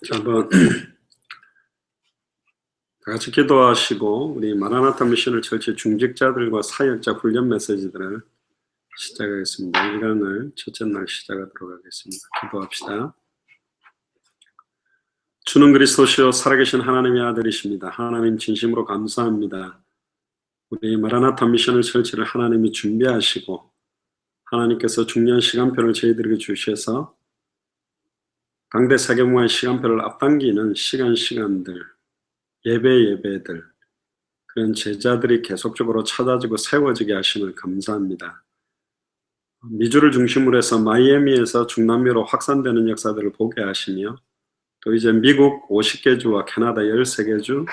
자, 한번 다 같이 기도하시고 우리 마라나타 미션을 철치 중직자들과 사역자 훈련 메시지들을 시작하겠습니다. 1강을 첫째 날 시작하도록 하겠습니다. 기도합시다. 주는 그리스도시요 살아계신 하나님의 아들이십니다. 하나님 진심으로 감사합니다. 우리 마라나타 미션을 철치를 하나님이 준비하시고 하나님께서 중요한 시간표를 저희들에게 주셔서 강대 세계문화의 시간표를 앞당기는 시간들, 예배들, 그런 제자들이 계속적으로 찾아지고 세워지게 하심을 감사합니다. 미주를 중심으로 해서 마이애미에서 중남미로 확산되는 역사들을 보게 하시며 또 이제 미국 50개 주와 캐나다 13개 주,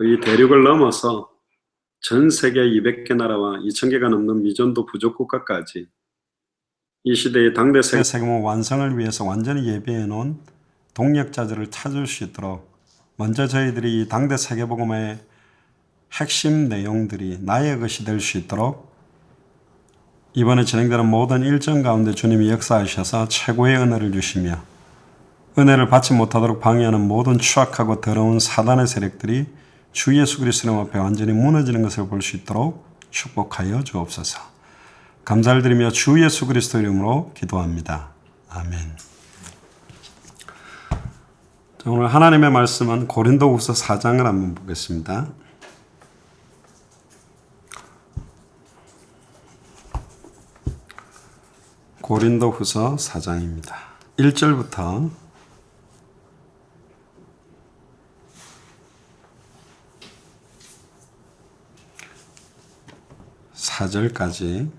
이 대륙을 넘어서 전 세계 200개 나라와 2000개가 넘는 미전도 부족 국가까지 이 시대의 당대 세계문 완성을 위해서 완전히 예비해 놓은 동력자들을 찾을 수 있도록 먼저 저희들이 이 당대 세계복음의 핵심 내용들이 나의 것이 될 수 있도록 이번에 진행되는 모든 일정 가운데 주님이 역사하셔서 최고의 은혜를 주시며 은혜를 받지 못하도록 방해하는 모든 추악하고 더러운 사단의 세력들이 주 예수 그리스도 앞에 완전히 무너지는 것을 볼 수 있도록 축복하여 주옵소서. 감사를 드리며 주 예수 그리스도 이름으로 기도합니다. 아멘. 오늘 하나님의 말씀은 고린도후서 4장을 한번 보겠습니다. 고린도후서 4장입니다. 1절부터 4절까지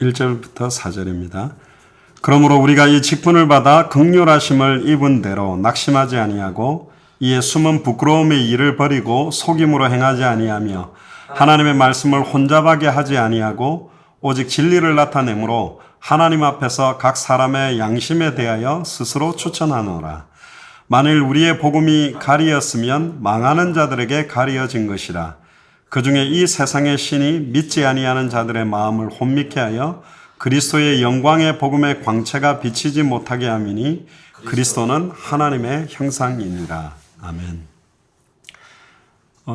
1절부터 4절입니다. 그러므로 우리가 이 직분을 받아 긍휼하심을 입은 대로 낙심하지 아니하고 이에 숨은 부끄러움의 일을 버리고 속임으로 행하지 아니하며 하나님의 말씀을 혼잡하게 하지 아니하고 오직 진리를 나타내므로 하나님 앞에서 각 사람의 양심에 대하여 스스로 추천하노라. 만일 우리의 복음이 가리었으면 망하는 자들에게 가리어진 것이라. 그 중에 이 세상의 신이 믿지 아니하는 자들의 마음을 혼미케 하여 그리스도의 영광의 복음의 광채가 비치지 못하게 함이니 그리스도는 하나님의 형상이니라. 아멘.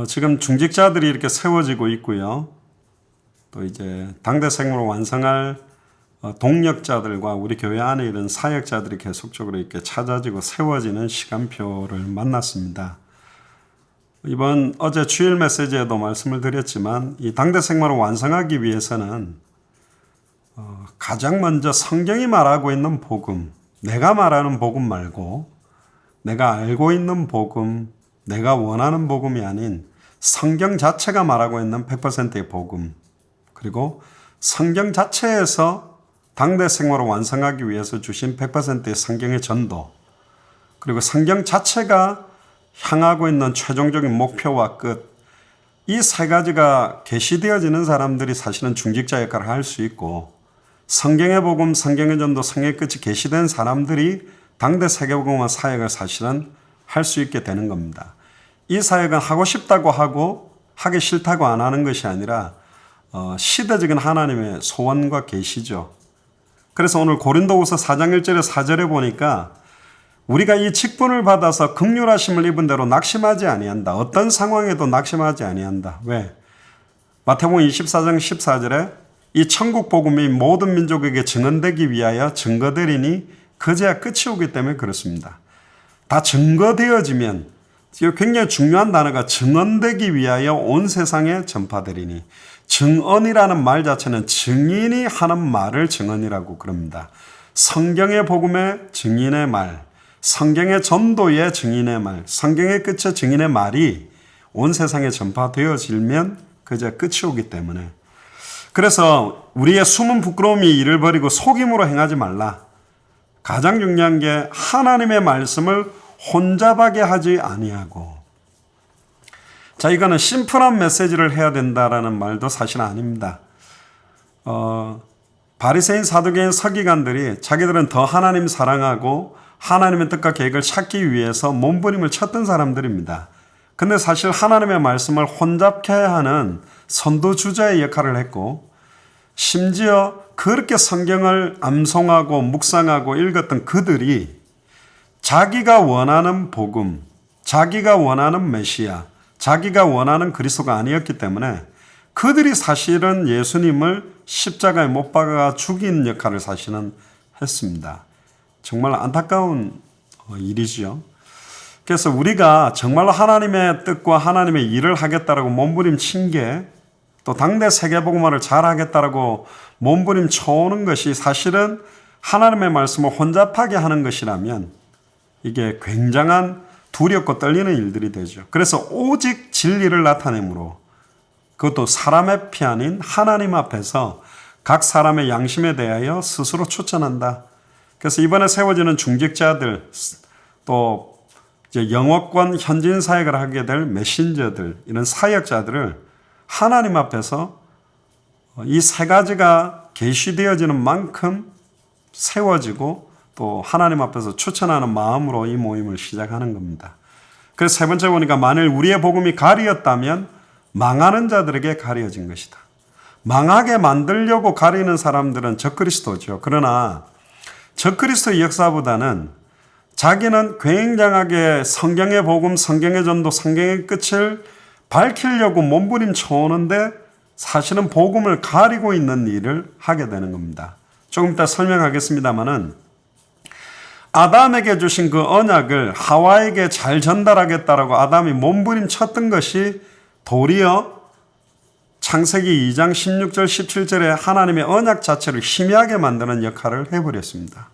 지금 중직자들이 이렇게 세워지고 있고요. 또 이제 당대 생물을 완성할 동력자들과 우리 교회 안에 이런 사역자들이 계속적으로 이렇게 찾아지고 세워지는 시간표를 만났습니다. 이번 어제 주일 메시지에도 말씀을 드렸지만 이 당대 생활을 완성하기 위해서는 가장 먼저 성경이 말하고 있는 복음, 내가 말하는 복음 말고 내가 알고 있는 복음, 내가 원하는 복음이 아닌 성경 자체가 말하고 있는 100%의 복음, 그리고 성경 자체에서 당대 생활을 완성하기 위해서 주신 100%의 성경의 전도, 그리고 성경 자체가 향하고 있는 최종적인 목표와 끝, 이 세 가지가 계시되어지는 사람들이 사실은 중직자 역할을 할 수 있고 성경의 복음, 성경의 전도, 성경의 끝이 계시된 사람들이 당대 세계복음화 사역을 사실은 할 수 있게 되는 겁니다. 이 사역은 하고 싶다고 하고 하기 싫다고 안 하는 것이 아니라 시대적인 하나님의 소원과 계시죠. 그래서 오늘 고린도후서 4장 1절에 4절에 보니까 우리가 이 직분을 받아서 긍휼하심을 입은 대로 낙심하지 아니한다. 어떤 상황에도 낙심하지 아니한다. 왜? 마태복음 24장 14절에 이 천국 복음이 모든 민족에게 증언되기 위하여 증거되리니 그제야 끝이 오기 때문에 그렇습니다. 다 증거되어지면, 굉장히 중요한 단어가 증언되기 위하여 온 세상에 전파되리니, 증언이라는 말 자체는 증인이 하는 말을 증언이라고 그럽니다. 성경의 복음의 증인의 말, 성경의 전도의 증인의 말, 성경의 끝의 증인의 말이 온 세상에 전파되어지면 그저 끝이 오기 때문에, 그래서 우리의 숨은 부끄러움이 이를 버리고 속임으로 행하지 말라. 가장 중요한 게 하나님의 말씀을 혼잡하게 하지 아니하고. 자, 이거는 심플한 메시지를 해야 된다라는 말도 사실 아닙니다. 바리새인, 사두개인, 서기관들이 자기들은 더 하나님 사랑하고 하나님의 뜻과 계획을 찾기 위해서 몸부림을 쳤던 사람들입니다. 근데 사실 하나님의 말씀을 혼잡케 하는 선도주자의 역할을 했고 심지어 그렇게 성경을 암송하고 묵상하고 읽었던 그들이 자기가 원하는 복음, 자기가 원하는 메시아, 자기가 원하는 그리스도가 아니었기 때문에 그들이 사실은 예수님을 십자가에 못 박아 죽인 역할을 사실은 했습니다. 정말 안타까운 일이죠. 그래서 우리가 정말로 하나님의 뜻과 하나님의 일을 하겠다라고 몸부림친 게, 또 당대 세계복음화를 잘하겠다라고 몸부림쳐오는 것이 사실은 하나님의 말씀을 혼잡하게 하는 것이라면 이게 굉장한 두렵고 떨리는 일들이 되죠. 그래서 오직 진리를 나타내므로, 그것도 사람의 피 아닌 하나님 앞에서 각 사람의 양심에 대하여 스스로 추천한다. 그래서 이번에 세워지는 중직자들, 또 이제 영어권 현지인 사역을 하게 될 메신저들, 이런 사역자들을 하나님 앞에서 이 세 가지가 계시되어지는 만큼 세워지고 또 하나님 앞에서 추천하는 마음으로 이 모임을 시작하는 겁니다. 그래서 세 번째 보니까 만일 우리의 복음이 가리었다면 망하는 자들에게 가려진 것이다. 망하게 만들려고 가리는 사람들은 적그리스도죠. 그러나 적그리스도의 역사보다는 자기는 굉장하게 성경의 복음, 성경의 전도, 성경의 끝을 밝히려고 몸부림쳐오는데 사실은 복음을 가리고 있는 일을 하게 되는 겁니다. 조금 이따 설명하겠습니다마는 아담에게 주신 그 언약을 하와에게 잘 전달하겠다라고 아담이 몸부림쳤던 것이 도리어 창세기 2장 16절 17절에 하나님의 언약 자체를 희미하게 만드는 역할을 해버렸습니다.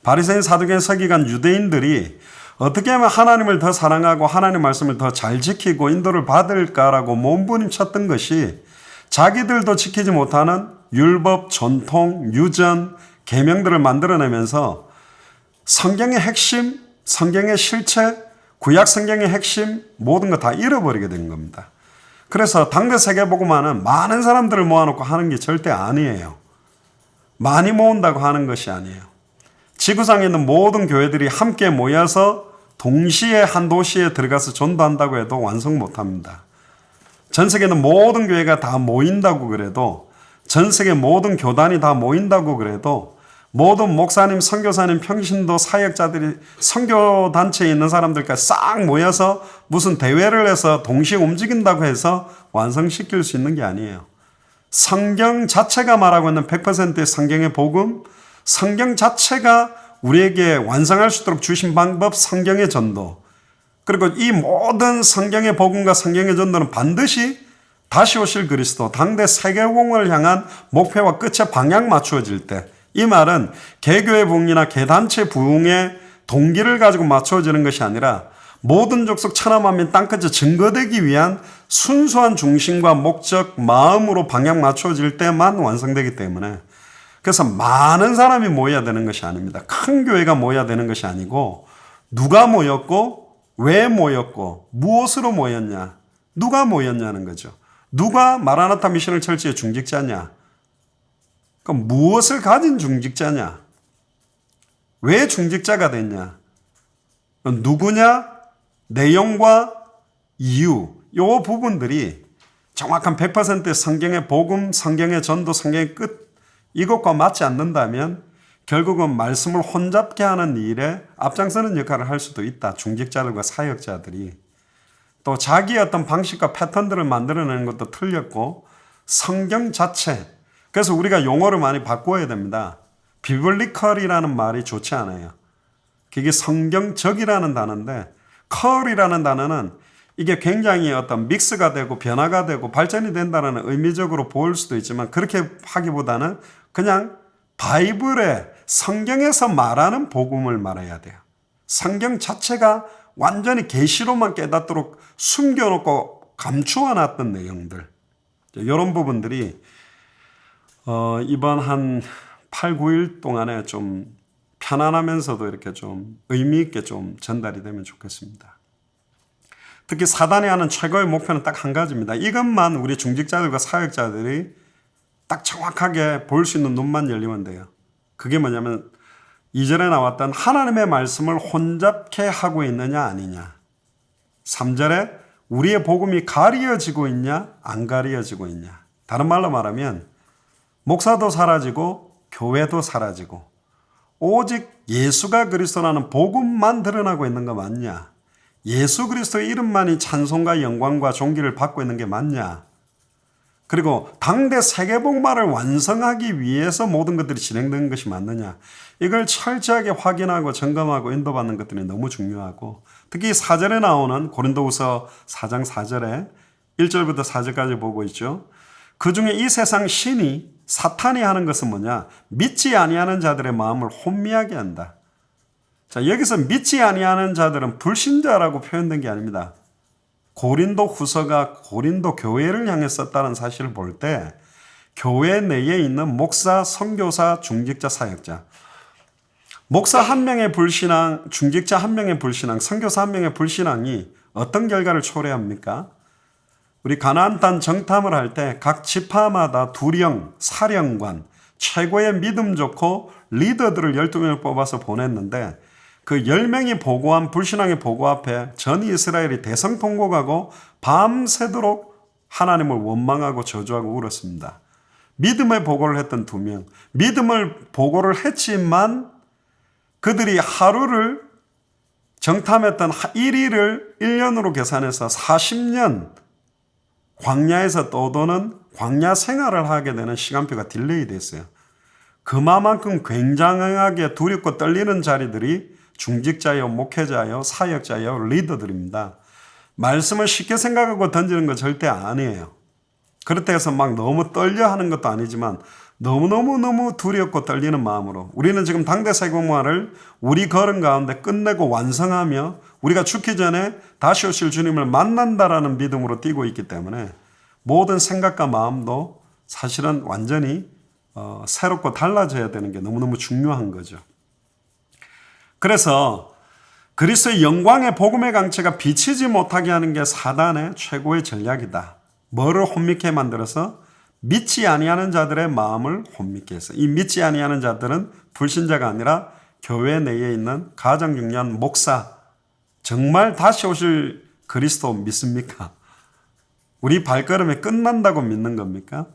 바리새인 사두개인 서기관 유대인들이 어떻게 하면 하나님을 더 사랑하고 하나님의 말씀을 더 잘 지키고 인도를 받을까라고 몸부림쳤던 것이 자기들도 지키지 못하는 율법, 전통, 유전, 계명들을 만들어내면서 성경의 핵심, 성경의 실체, 구약 성경의 핵심 모든 거 다 잃어버리게 된 겁니다. 그래서 당대 세계복음화는 많은 사람들을 모아놓고 하는 게 절대 아니에요. 많이 모은다고 하는 것이 아니에요. 지구상에 있는 모든 교회들이 함께 모여서 동시에 한 도시에 들어가서 전도한다고 해도 완성 못합니다. 전 세계 있는 모든 교회가 다 모인다고 그래도, 전 세계 모든 교단이 다 모인다고 그래도, 모든 목사님, 선교사님, 평신도 사역자들이 선교단체에 있는 사람들까지 싹 모여서 무슨 대회를 해서 동시에 움직인다고 해서 완성시킬 수 있는 게 아니에요. 성경 자체가 말하고 있는 100%의 성경의 복음, 성경 자체가 우리에게 완성할 수 있도록 주신 방법, 성경의 전도, 그리고 이 모든 성경의 복음과 성경의 전도는 반드시 다시 오실 그리스도, 당대 세계공을 향한 목표와 끝에 방향 맞추어질 때, 이 말은 개교의 부흥이나 개단체 부흥의 동기를 가지고 맞추어지는 것이 아니라 모든 족속 천하만민 땅끝에 증거되기 위한 순수한 중심과 목적, 마음으로 방향 맞추어질 때만 완성되기 때문에, 그래서 많은 사람이 모여야 되는 것이 아닙니다. 큰 교회가 모여야 되는 것이 아니고 누가 모였고 왜 모였고 무엇으로 모였냐, 누가 모였냐는 거죠. 누가 마라나타 미션을 철저히 중직자냐, 그럼 무엇을 가진 중직자냐, 왜 중직자가 됐냐, 누구냐, 내용과 이유, 이 부분들이 정확한 100%의 성경의 복음, 성경의 전도, 성경의 끝, 이것과 맞지 않는다면 결국은 말씀을 혼잡게 하는 일에 앞장서는 역할을 할 수도 있다. 중직자들과 사역자들이. 또 자기의 어떤 방식과 패턴들을 만들어내는 것도 틀렸고, 성경 자체, 그래서 우리가 용어를 많이 바꿔야 됩니다. 비블리컬이라는 말이 좋지 않아요. 그게 성경적이라는 단어인데, 컬이라는 단어는 이게 굉장히 어떤 믹스가 되고 변화가 되고 발전이 된다는 의미적으로 보일 수도 있지만, 그렇게 하기보다는 그냥 바이블의 성경에서 말하는 복음을 말해야 돼요. 성경 자체가 완전히 계시로만 깨닫도록 숨겨놓고 감추어놨던 내용들, 이런 부분들이 이번 한 8, 9일 동안에 좀 편안하면서도 이렇게 좀 의미 있게 좀 전달이 되면 좋겠습니다. 특히 사단이 하는 최고의 목표는 딱 한 가지입니다. 이것만 우리 중직자들과 사역자들이 딱 정확하게 볼 수 있는 눈만 열리면 돼요. 그게 뭐냐면 2절에 나왔던 하나님의 말씀을 혼잡케 하고 있느냐 아니냐, 3절에 우리의 복음이 가려지고 있냐 안 가려지고 있냐. 다른 말로 말하면 목사도 사라지고 교회도 사라지고 오직 예수가 그리스도라는 복음만 드러나고 있는 거 맞냐? 예수 그리스도의 이름만이 찬송과 영광과 존귀를 받고 있는 게 맞냐? 그리고 당대 세계복음화를 완성하기 위해서 모든 것들이 진행된 것이 맞느냐? 이걸 철저하게 확인하고 점검하고 인도받는 것들이 너무 중요하고, 특히 4절에 나오는 고린도후서 4장 4절에 1절부터 4절까지 보고 있죠. 그 중에 이 세상 신이 사탄이 하는 것은 뭐냐? 믿지 아니하는 자들의 마음을 혼미하게 한다. 자, 여기서 믿지 아니하는 자들은 불신자라고 표현된 게 아닙니다. 고린도 후서가 고린도 교회를 향해 썼다는 사실을 볼 때 교회 내에 있는 목사, 선교사, 중직자, 사역자, 목사 한 명의 불신앙, 중직자 한 명의 불신앙, 선교사 한 명의 불신앙이 어떤 결과를 초래합니까? 우리 가나안 땅 정탐을 할 때 각 지파마다 두령, 사령관, 최고의 믿음 좋고 리더들을 12명을 뽑아서 보냈는데 그 10명이 보고한 불신앙의 보고 앞에 전 이스라엘이 대성통곡하고 밤새도록 하나님을 원망하고 저주하고 울었습니다. 믿음의 보고를 했던 2명, 믿음을 보고를 했지만 그들이 하루를 정탐했던 1일을 1년으로 계산해서 40년 광야에서 떠도는 광야 생활을 하게 되는 시간표가 딜레이 됐어요. 그만큼 굉장하게 두렵고 떨리는 자리들이 중직자요, 목회자요, 사역자요, 리더들입니다. 말씀을 쉽게 생각하고 던지는 거 절대 아니에요. 그렇다 해서 막 너무 떨려 하는 것도 아니지만 너무너무 두렵고 떨리는 마음으로 우리는 지금 당대 세계복음화를 우리 걸음 가운데 끝내고 완성하며 우리가 죽기 전에 다시 오실 주님을 만난다라는 믿음으로 뛰고 있기 때문에 모든 생각과 마음도 사실은 완전히 새롭고 달라져야 되는 게 너무너무 중요한 거죠. 그래서 그리스도의 영광의 복음의 강체가 비치지 못하게 하는 게 사단의 최고의 전략이다. 뭐를 혼미케 만들어서 믿지 아니하는 자들의 마음을 혼미케 해서, 이 믿지 아니하는 자들은 불신자가 아니라 교회 내에 있는 가장 중요한 목사, 정말 다시 오실 그리스도 믿습니까? 우리 발걸음이 끝난다고 믿는 겁니까?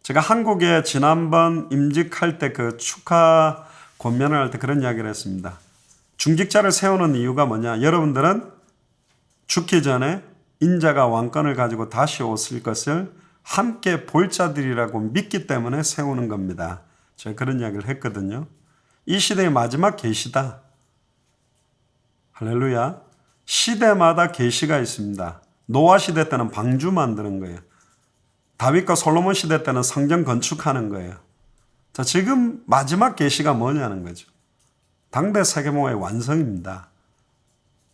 제가 한국에 지난번 임직할 때 그 축하 권면을 할 때 그런 이야기를 했습니다. 중직자를 세우는 이유가 뭐냐? 여러분들은 죽기 전에 인자가 왕권을 가지고 다시 오실 것을 함께 볼 자들이라고 믿기 때문에 세우는 겁니다. 제가 그런 이야기를 했거든요. 이 시대의 마지막 계시다. 할렐루야. 시대마다 계시가 있습니다. 노아 시대 때는 방주 만드는 거예요. 다윗과 솔로몬 시대 때는 성전 건축하는 거예요. 자, 지금 마지막 계시가 뭐냐는 거죠. 당대 세계복음의 완성입니다.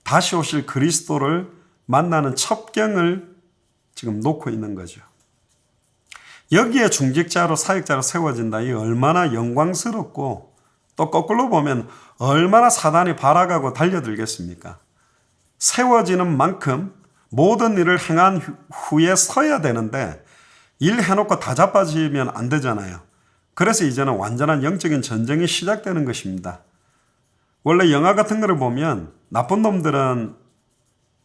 다시 오실 그리스도를 만나는 첩경을 지금 놓고 있는 거죠. 여기에 중직자로 사역자로 세워진다. 이 얼마나 영광스럽고 또 거꾸로 보면 얼마나 사단이 발악하고 달려들겠습니까? 세워지는 만큼 모든 일을 행한 후에 서야 되는데 일 해놓고 다 자빠지면 안 되잖아요. 그래서 이제는 완전한 영적인 전쟁이 시작되는 것입니다. 원래 영화 같은 거를 보면 나쁜 놈들은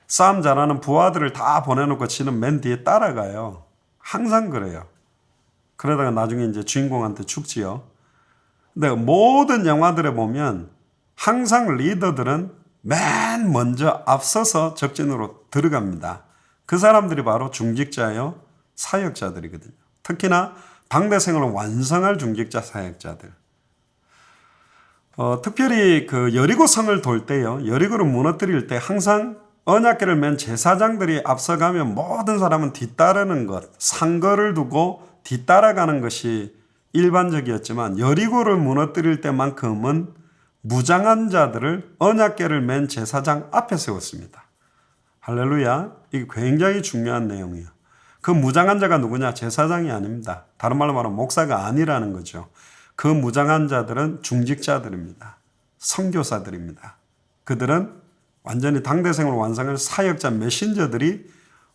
싸움 잘하는 부하들을 다 보내놓고 지는 맨 뒤에 따라가요. 항상 그래요. 그러다가 나중에 이제 주인공한테 죽지요. 근데 모든 영화들에 보면 항상 리더들은 맨 먼저 앞서서 적진으로 들어갑니다. 그 사람들이 바로 중직자요, 사역자들이거든요. 특히나 당대 생활을 완성할 중직자 사역자들. 특별히 그 여리고 성을 돌 때요, 여리고를 무너뜨릴 때 항상 언약궤를 맨 제사장들이 앞서가면 모든 사람은 뒤따르는 것, 상거를 두고 뒤따라가는 것이 일반적이었지만 여리고를 무너뜨릴 때만큼은 무장한 자들을 언약궤를 맨 제사장 앞에 세웠습니다. 할렐루야. 이게 굉장히 중요한 내용이에요. 그 무장한 자가 누구냐? 제사장이 아닙니다. 다른 말로 말하면 목사가 아니라는 거죠. 그 무장한 자들은 중직자들입니다. 선교사들입니다. 그들은 완전히 당대생을 완성할 사역자 메신저들이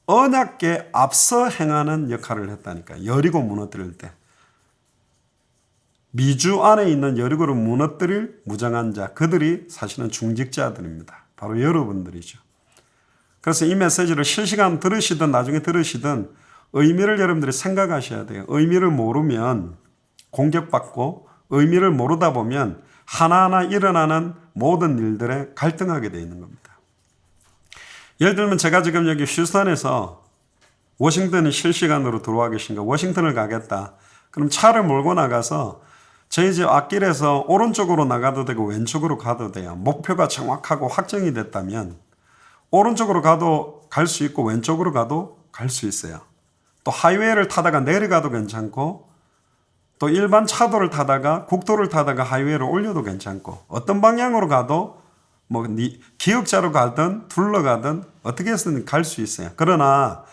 언약궤 앞서 행하는 역할을 했다니까. 여리고 무너뜨릴 때. 미주 안에 있는 여리고를 무너뜨릴 무장한 자, 그들이 사실은 중직자들입니다. 바로 여러분들이죠. 그래서 이 메시지를 실시간 들으시든 나중에 들으시든 의미를 여러분들이 생각하셔야 돼요. 의미를 모르면 공격받고 의미를 모르다 보면 하나하나 일어나는 모든 일들에 갈등하게 되어 있는 겁니다. 예를 들면 제가 지금 여기 휴스턴에서 워싱턴이 실시간으로 들어와 계신가 워싱턴을 가겠다. 그럼 차를 몰고 나가서 저희 집 앞길에서 오른쪽으로 나가도 되고 왼쪽으로 가도 돼요. 목표가 정확하고 확정이 됐다면 오른쪽으로 가도 갈 수 있고 왼쪽으로 가도 갈 수 있어요. 또 하이웨이를 타다가 내려가도 괜찮고 또 일반 차도를 타다가 국도를 타다가 하이웨이를 올려도 괜찮고 어떤 방향으로 가도 뭐 기역자로 가든 둘러가든 어떻게 해서든 갈 수 있어요. 그러나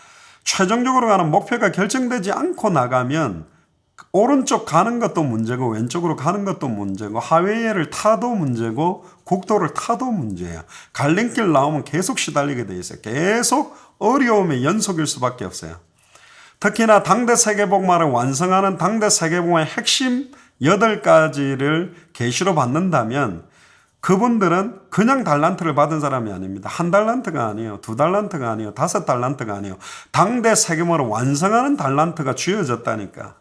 최종적으로 가는 목표가 결정되지 않고 나가면 오른쪽 가는 것도 문제고 왼쪽으로 가는 것도 문제고 하이웨이를 타도 문제고 국도를 타도 문제예요. 갈림길 나오면 계속 시달리게 돼 있어요. 계속 어려움의 연속일 수밖에 없어요. 특히나 당대 세계복음화를 완성하는 당대 세계복음화의 핵심 8가지를 계시로 받는다면 그분들은 그냥 달란트를 받은 사람이 아닙니다. 1달란트가 아니에요. 2달란트가 아니에요. 5달란트가 아니에요. 당대 세계복음화를 완성하는 달란트가 주어졌다니까.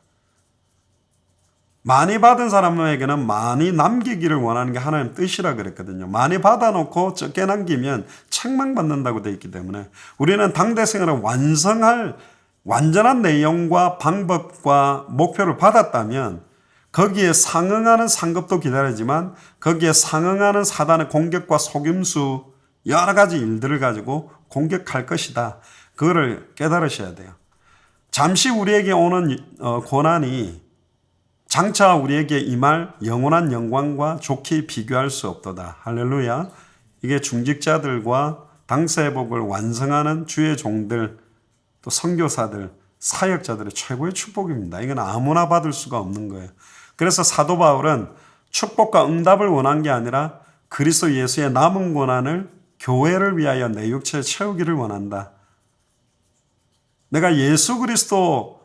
많이 받은 사람에게는 많이 남기기를 원하는 게 하나님 뜻이라 그랬거든요. 많이 받아놓고 적게 남기면 책망받는다고 되어 있기 때문에 우리는 당대 생활을 완성할 완전한 내용과 방법과 목표를 받았다면 거기에 상응하는 상급도 기다리지만 거기에 상응하는 사단의 공격과 속임수 여러 가지 일들을 가지고 공격할 것이다. 그거를 깨달으셔야 돼요. 잠시 우리에게 오는 고난이 장차 우리에게 임할 영원한 영광과 좋게 비교할 수 없도다. 할렐루야. 이게 중직자들과 당세복을 완성하는 주의 종들 또 선교사들, 사역자들의 최고의 축복입니다. 이건 아무나 받을 수가 없는 거예요. 그래서 사도 바울은 축복과 응답을 원한 게 아니라 그리스도 예수의 남은 고난을 교회를 위하여 내 육체에 채우기를 원한다. 내가 예수 그리스도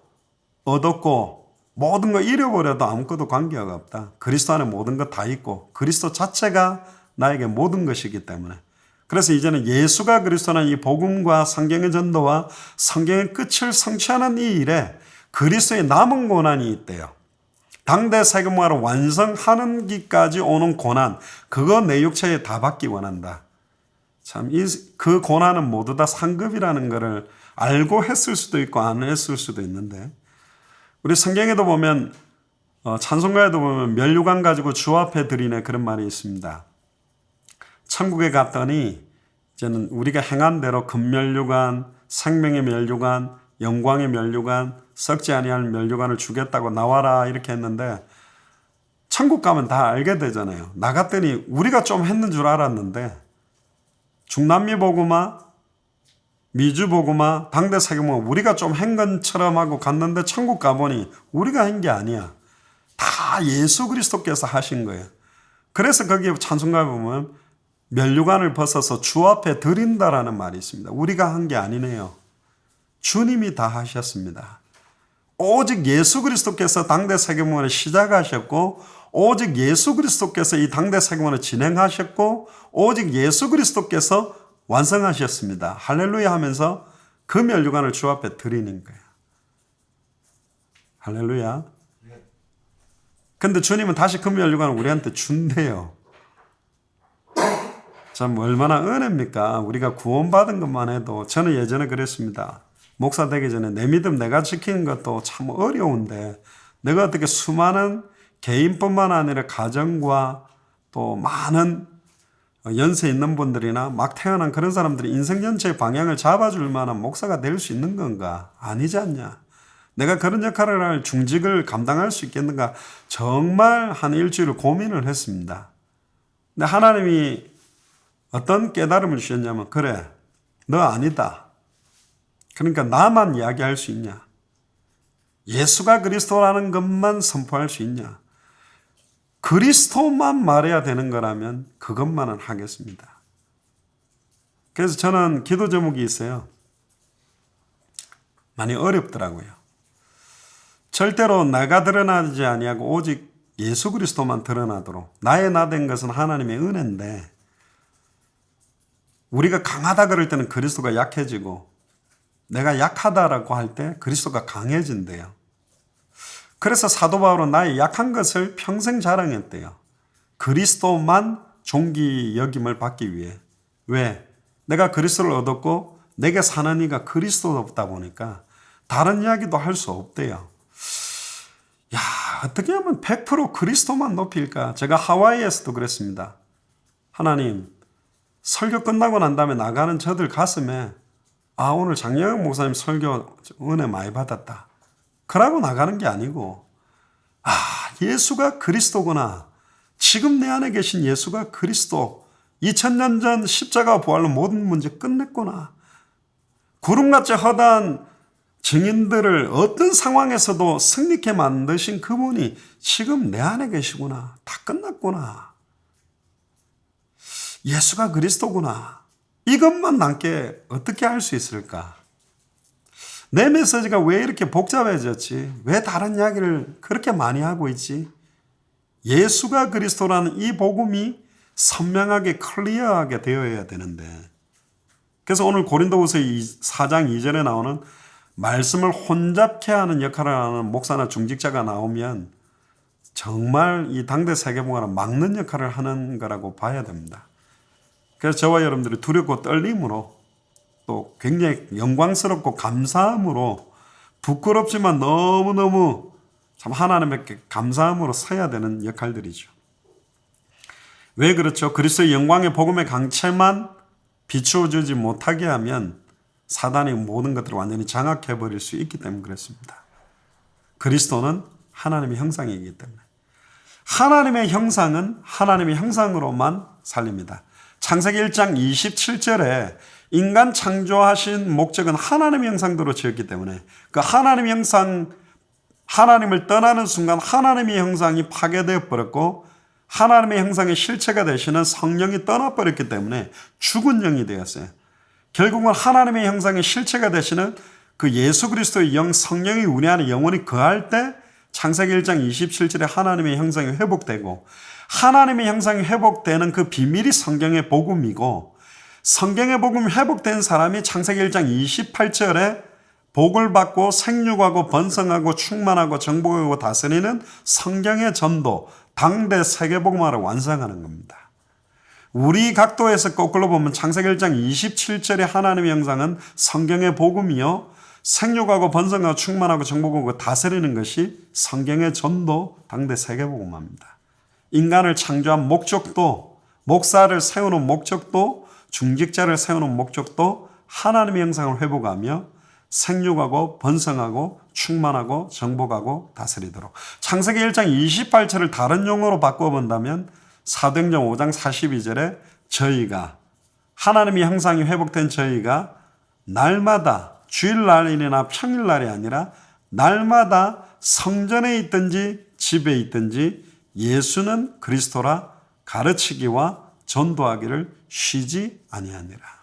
얻었고 모든 거 잃어버려도 아무것도 관계가 없다. 그리스도 안에 모든 것 다 있고 그리스도 자체가 나에게 모든 것이기 때문에 그래서 이제는 예수가 그리스도는 이 복음과 성경의 전도와 성경의 끝을 성취하는 이 일에 그리스도의 남은 고난이 있대요. 당대 세계복음화를 완성하는 기까지 오는 고난, 그거 내 육체에 다 받기 원한다. 참, 그 고난은 모두 다 상급이라는 것을 알고 했을 수도 있고 안 했을 수도 있는데 우리 성경에도 보면 찬송가에도 보면 면류관 가지고 주 앞에 드리네 그런 말이 있습니다. 천국에 갔더니 이제는 우리가 행한 대로 금면류관, 생명의 면류관, 영광의 면류관, 썩지 아니할 면류관을 주겠다고 나와라 이렇게 했는데 천국 가면 다 알게 되잖아요. 나갔더니 우리가 좀 했는 줄 알았는데 중남미 복음화, 미주 복음화, 당대 세계복음화 우리가 좀 한 것처럼 하고 갔는데 천국 가보니 우리가 한 게 아니야. 다 예수 그리스도께서 하신 거예요. 그래서 거기에 찬송가에 보면 면류관을 벗어서 주 앞에 드린다라는 말이 있습니다. 우리가 한 게 아니네요. 주님이 다 하셨습니다. 오직 예수 그리스도께서 당대 세계복음화를 시작하셨고 오직 예수 그리스도께서 이 당대 세계복음화를 진행하셨고 오직 예수 그리스도께서 완성하셨습니다. 할렐루야 하면서 그 면류관을 주 앞에 드리는 거예요. 할렐루야. 근데 주님은 다시 그 면류관을 우리한테 준대요. 참 얼마나 은혜입니까? 우리가 구원받은 것만 해도 저는 예전에 그랬습니다. 목사 되기 전에 내 믿음 내가 지키는 것도 참 어려운데 내가 어떻게 수많은 개인뿐만 아니라 가정과 또 많은 연세 있는 분들이나 막 태어난 그런 사람들이 인생 전체의 방향을 잡아줄 만한 목사가 될 수 있는 건가? 아니지 않냐? 내가 그런 역할을 할 중직을 감당할 수 있겠는가? 정말 한 일주일 고민을 했습니다. 근데 하나님이 어떤 깨달음을 주셨냐면 그래 너 아니다. 그러니까 나만 이야기할 수 있냐? 예수가 그리스도라는 것만 선포할 수 있냐? 그리스도만 말해야 되는 거라면 그것만은 하겠습니다. 그래서 저는 기도 제목이 있어요. 많이 어렵더라고요. 절대로 내가 드러나지 아니하고 오직 예수 그리스도만 드러나도록 나의 나 된 것은 하나님의 은혜인데 우리가 강하다 그럴 때는 그리스도가 약해지고 내가 약하다라고 할 때 그리스도가 강해진대요. 그래서 사도 바울은 나의 약한 것을 평생 자랑했대요. 그리스도만 존귀 여김을 받기 위해. 왜? 내가 그리스도를 얻었고 내게 사는 이가 그리스도다 보니까 다른 이야기도 할 수 없대요. 야, 어떻게 하면 100% 그리스도만 높일까? 제가 하와이에서도 그랬습니다. 하나님, 설교 끝나고 난 다음에 나가는 저들 가슴에 오늘 장영혁 목사님 설교 은혜 많이 받았다. 그러고 나가는 게 아니고 예수가 그리스도구나. 지금 내 안에 계신 예수가 그리스도. 2000년 전 십자가 부활로 모든 문제 끝냈구나. 구름같이 허다한 증인들을 어떤 상황에서도 승리케 만드신 그분이 지금 내 안에 계시구나. 다 끝났구나. 예수가 그리스도구나. 이것만 남게 어떻게 할 수 있을까? 내 메시지가 왜 이렇게 복잡해졌지? 왜 다른 이야기를 그렇게 많이 하고 있지? 예수가 그리스도라는 이 복음이 선명하게 클리어하게 되어야 되는데, 그래서 오늘 고린도후서 4장 2절에 나오는 말씀을 혼잡케 하는 역할을 하는 목사나 중직자가 나오면 정말 이 당대 세계복음을 막는 역할을 하는 거라고 봐야 됩니다. 그래서 저와 여러분들이 두렵고 떨림으로 또 굉장히 영광스럽고 감사함으로 부끄럽지만 너무너무 참 하나님께 감사함으로 서야 되는 역할들이죠. 왜 그렇죠? 그리스도의 영광의 복음의 강체만 비추어주지 못하게 하면 사단이 모든 것들을 완전히 장악해버릴 수 있기 때문에 그렇습니다. 그리스도는 하나님의 형상이기 때문에. 하나님의 형상은 하나님의 형상으로만 살립니다. 창세기 1장 27절에 인간 창조하신 목적은 하나님의 형상대로 지었기 때문에 그 하나님의 형상, 하나님을 떠나는 순간 하나님의 형상이 파괴되어 버렸고 하나님의 형상의 실체가 되시는 성령이 떠나버렸기 때문에 죽은 영이 되었어요. 결국은 하나님의 형상의 실체가 되시는 그 예수 그리스도의 영, 성령이 우리 안에 영원히 거할 때 창세기 1장 27절에 하나님의 형상이 회복되고 하나님의 형상이 회복되는 그 비밀이 성경의 복음이고 성경의 복음이 회복된 사람이 창세기 1장 28절에 복을 받고 생육하고 번성하고 충만하고 정복하고 다스리는 성경의 전도, 당대 세계복음화를 완성하는 겁니다. 우리 각도에서 거꾸로 보면 창세기 1장 27절의 하나님의 형상은 성경의 복음이요. 생육하고 번성하고 충만하고 정복하고 다스리는 것이 성경의 전도, 당대 세계복음화입니다. 인간을 창조한 목적도, 목사를 세우는 목적도, 중직자를 세우는 목적도 하나님의 형상을 회복하며 생육하고 번성하고 충만하고 정복하고 다스리도록. 창세기 1장 28절을 다른 용어로 바꿔본다면 사도행전 5장 42절에 저희가 하나님의 형상이 회복된 저희가 날마다 주일날이나 평일날이 아니라 날마다 성전에 있든지 집에 있든지 예수는 그리스도라 가르치기와 전도하기를 쉬지 아니하니라.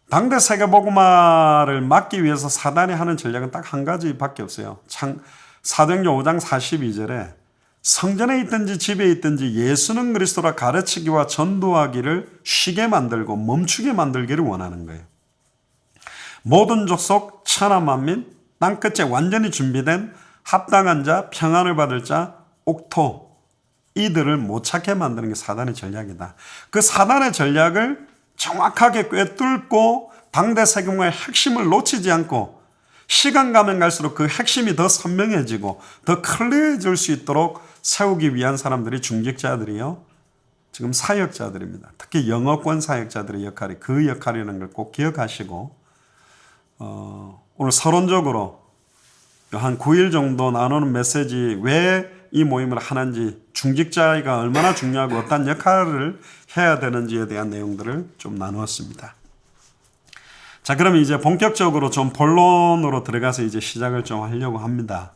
당대 세계복음화를 막기 위해서 사단이 하는 전략은 딱 한 가지밖에 없어요. 사도행전 5장 42절에 성전에 있든지 집에 있든지 예수는 그리스도라 가르치기와 전도하기를 쉬게 만들고 멈추게 만들기를 원하는 거예요. 모든 족속 천하 만민 땅끝에 완전히 준비된 합당한 자 평안을 받을 자 옥토 이들을 못 찾게 만드는 게 사단의 전략이다. 그 사단의 전략을 정확하게 꿰뚫고 당대 세계의 핵심을 놓치지 않고 시간 가면 갈수록 그 핵심이 더 선명해지고 더 클리어해질 수 있도록 세우기 위한 사람들이 중직자들이요. 지금 사역자들입니다. 특히 영어권 사역자들의 역할이 그 역할이라는 걸 꼭 기억하시고 오늘 서론적으로 한 9일 정도 나누는 메시지 왜 이 모임을 하는지 중직자가 얼마나 중요하고 어떤 역할을 해야 되는지에 대한 내용들을 좀 나누었습니다. 자, 그럼 이제 본격적으로 좀 본론으로 들어가서 이제 시작을 좀 하려고 합니다.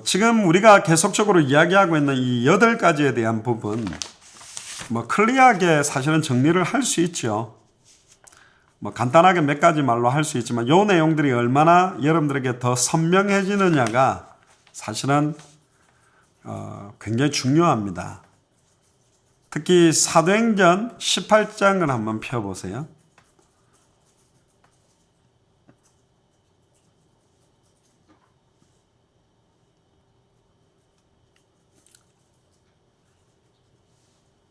지금 우리가 계속적으로 이야기하고 있는 이 8가지에 대한 부분, 클리어하게 사실은 정리를 할 수 있죠. 간단하게 몇 가지 말로 할 수 있지만, 이 내용들이 얼마나 여러분들에게 더 선명해지느냐가 사실은 굉장히 중요합니다. 특히 사도행전 18장을 한번 펴보세요.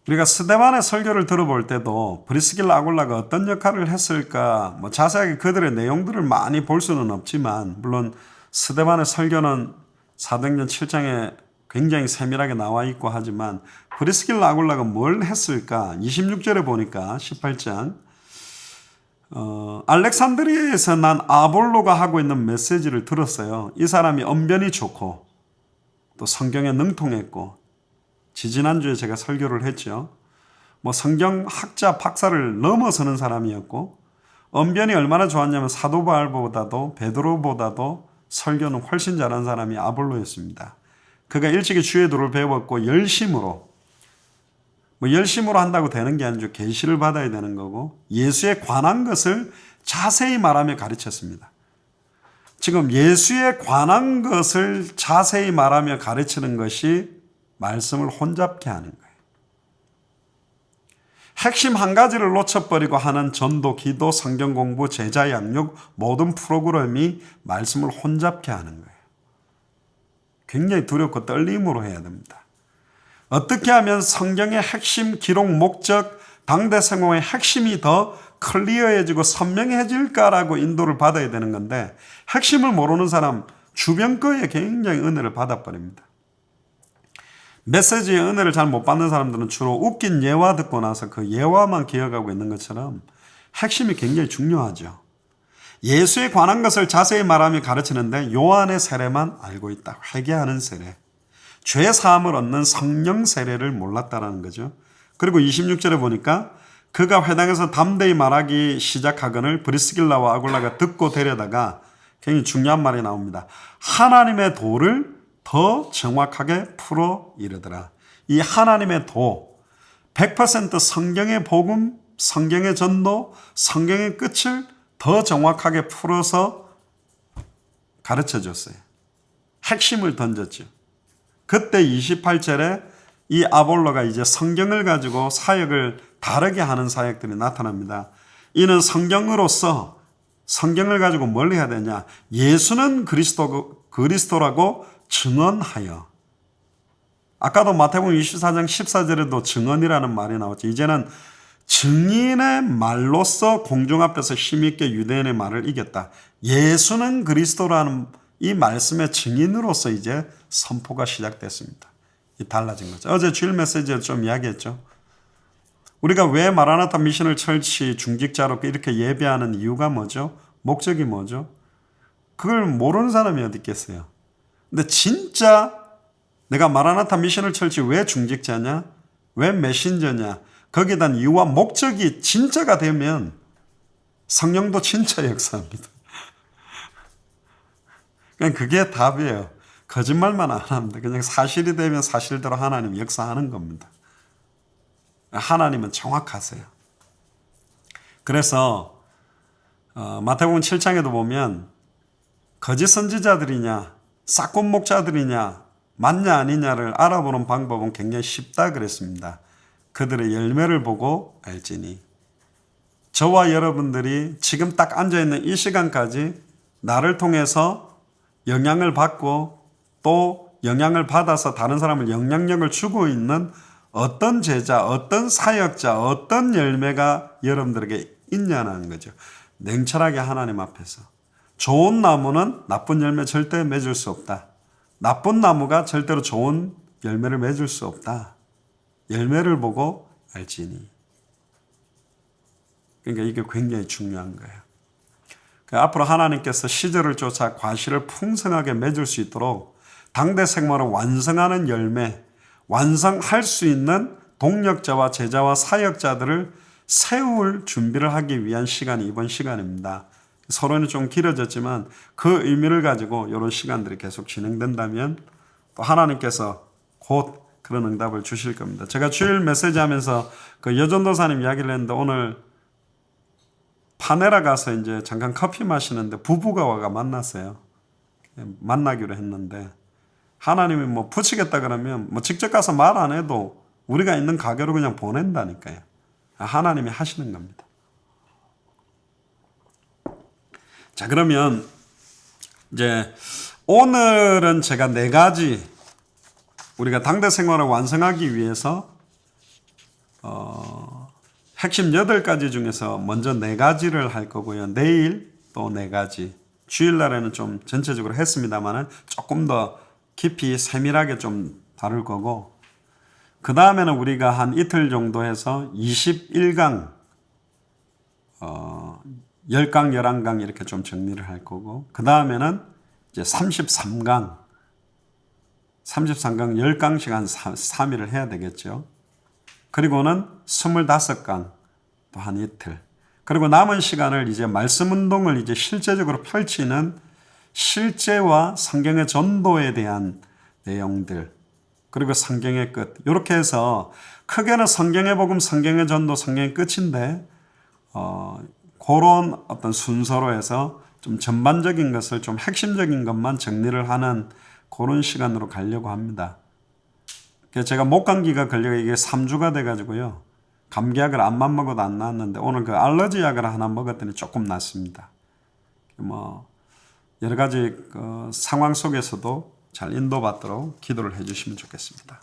우리가 스데반의 설교를 들어볼 때도 브리스길라 아굴라가 어떤 역할을 했을까 뭐 자세하게 그들의 내용들을 많이 볼 수는 없지만 물론 스데반의 설교는 사도행전 7장에 굉장히 세밀하게 나와 있고 하지만 브리스길라 아굴라가 뭘 했을까 26절에 보니까 18장 알렉산드리아에서 난 아볼로가 하고 있는 메시지를 들었어요. 이 사람이 언변이 좋고 또 성경에 능통했고 지지난주에 제가 설교를 했죠. 뭐 성경학자 박사를 넘어서는 사람이었고 언변이 얼마나 좋았냐면 사도 바울보다도 베드로보다도 설교는 훨씬 잘한 사람이 아볼로였습니다. 그가 일찍이 주의 도를 배웠고 열심으로 한다고 되는 게 아니죠. 계시를 받아야 되는 거고 예수에 관한 것을 자세히 말하며 가르쳤습니다. 지금 예수에 관한 것을 자세히 말하며 가르치는 것이 말씀을 혼잡케 하는 거예요. 핵심 한 가지를 놓쳐버리고 하는 전도, 기도, 성경 공부, 제자 양육 모든 프로그램이 말씀을 혼잡케 하는 거예요. 굉장히 두렵고 떨림으로 해야 됩니다. 어떻게 하면 성경의 핵심, 기록, 목적, 당대 성공의 핵심이 더 클리어해지고 선명해질까라고 인도를 받아야 되는 건데 핵심을 모르는 사람 주변 거에 굉장히 은혜를 받아버립니다. 메시지의 은혜를 잘 못 받는 사람들은 주로 웃긴 예화 듣고 나서 그 예화만 기억하고 있는 것처럼 핵심이 굉장히 중요하죠. 예수에 관한 것을 자세히 말하며 가르치는데 요한의 세례만 알고 있다. 회개하는 세례. 죄 사함을 얻는 성령 세례를 몰랐다라는 거죠. 그리고 26절에 보니까 그가 회당에서 담대히 말하기 시작하거늘 브리스길라와 아굴라가 듣고 데려다가 굉장히 중요한 말이 나옵니다. 하나님의 도를 더 정확하게 풀어 이르더라. 이 하나님의 도, 100% 성경의 복음, 성경의 전도, 성경의 끝을 더 정확하게 풀어서 가르쳐 줬어요. 핵심을 던졌죠. 그때 28절에 이 아볼로가 이제 성경을 가지고 사역을 다르게 하는 사역들이 나타납니다. 이는 성경으로서 성경을 가지고 뭘 해야 되냐? 예수는 그리스도라고 증언하여. 아까도 마태복음 24장 14절에도 증언이라는 말이 나왔죠. 이제는 증인의 말로써 공중 앞에서 힘있게 유대인의 말을 이겼다. 예수는 그리스도라는 이 말씀의 증인으로서 이제 선포가 시작됐습니다. 달라진 거죠. 어제 주일 메시지에 좀 이야기했죠. 우리가 왜 마라나타 미션을 철치 중직자로 이렇게 예배하는 이유가 뭐죠? 목적이 뭐죠? 그걸 모르는 사람이 어디 있겠어요. 근데 진짜 내가 마라나타 미션을 철치 왜 중직자냐? 왜 메신저냐? 거기에 대한 이유와 목적이 진짜가 되면 성령도 진짜 역사합니다. 그냥 그게 답이에요. 거짓말만 안 합니다. 그냥 사실이 되면 사실대로 하나님 역사하는 겁니다. 하나님은 정확하세요. 그래서 마태복음 7장에도 보면 거짓 선지자들이냐 싹군 목자들이냐 맞냐 아니냐를 알아보는 방법은 굉장히 쉽다 그랬습니다. 그들의 열매를 보고 알지니. 저와 여러분들이 지금 딱 앉아있는 이 시간까지 나를 통해서 영향을 받고 또 영향을 받아서 다른 사람을 영향력을 주고 있는 어떤 제자, 어떤 사역자, 어떤 열매가 여러분들에게 있냐는 거죠. 냉철하게 하나님 앞에서. 좋은 나무는 나쁜 열매 절대 맺을 수 없다. 나쁜 나무가 절대로 좋은 열매를 맺을 수 없다. 열매를 보고 알지니. 그러니까 이게 굉장히 중요한 거예요. 앞으로 하나님께서 시절을 쫓아 과실을 풍성하게 맺을 수 있도록 당대 생활을 완성하는 열매, 완성할 수 있는 동력자와 제자와 사역자들을 세울 준비를 하기 위한 시간이 이번 시간입니다. 서론이 좀 길어졌지만 그 의미를 가지고 이런 시간들이 계속 진행된다면 또 하나님께서 곧 그런 응답을 주실 겁니다. 제가 주일 메시지 하면서 그 여전도사님 이야기를 했는데 오늘 파네라 가서 이제 잠깐 커피 마시는데 부부가 와가 만났어요. 만나기로 했는데 하나님이 뭐 붙이겠다 그러면 뭐 직접 가서 말 안 해도 우리가 있는 가게로 그냥 보낸다니까요. 하나님이 하시는 겁니다. 자, 그러면 이제 오늘은 제가 4가지 우리가 당대 생활을 완성하기 위해서 핵심 8가지 중에서 먼저 4가지를 할 거고요. 내일 또 4가지. 주일날에는 좀 전체적으로 했습니다만 조금 더 깊이 세밀하게 좀 다룰 거고, 그 다음에는 우리가 한 이틀 정도 해서 21강, 10강, 11강 이렇게 좀 정리를 할 거고, 그 다음에는 이제 33강 10강씩 한 3일을 해야 되겠죠. 그리고는 25강 또 한 이틀. 그리고 남은 시간을 이제 말씀 운동을 이제 실제적으로 펼치는 실제와 성경의 전도에 대한 내용들, 그리고 성경의 끝. 이렇게 해서 크게는 성경의 복음, 성경의 전도, 성경의 끝인데, 그런 어떤 순서로 해서 좀 전반적인 것을 좀 핵심적인 것만 정리를 하는 그런 시간으로 가려고 합니다. 제가 목감기가 걸려 이게 3주가 돼가지고요. 감기약을 암만 먹어도 안 나았는데 오늘 그 알러지 약을 하나 먹었더니 조금 낫습니다. 뭐 여러 가지 그 상황 속에서도 잘 인도받도록 기도를 해주시면 좋겠습니다.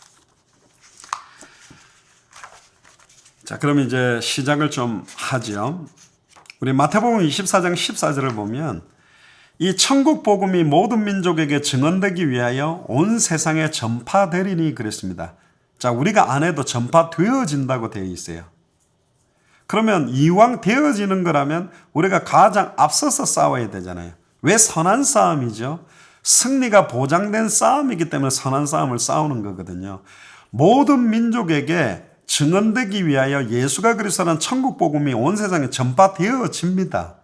자, 그럼 이제 시작을 좀 하죠. 우리 마태복음 24장 14절을 보면 이 천국 복음이 모든 민족에게 증언되기 위하여 온 세상에 전파되리니 그랬습니다. 자, 우리가 안 해도 전파되어진다고 되어 있어요. 그러면 이왕 되어지는 거라면 우리가 가장 앞서서 싸워야 되잖아요. 왜 선한 싸움이죠? 승리가 보장된 싸움이기 때문에 선한 싸움을 싸우는 거거든요. 모든 민족에게 증언되기 위하여 예수가 그리스도라는 천국 복음이 온 세상에 전파되어집니다.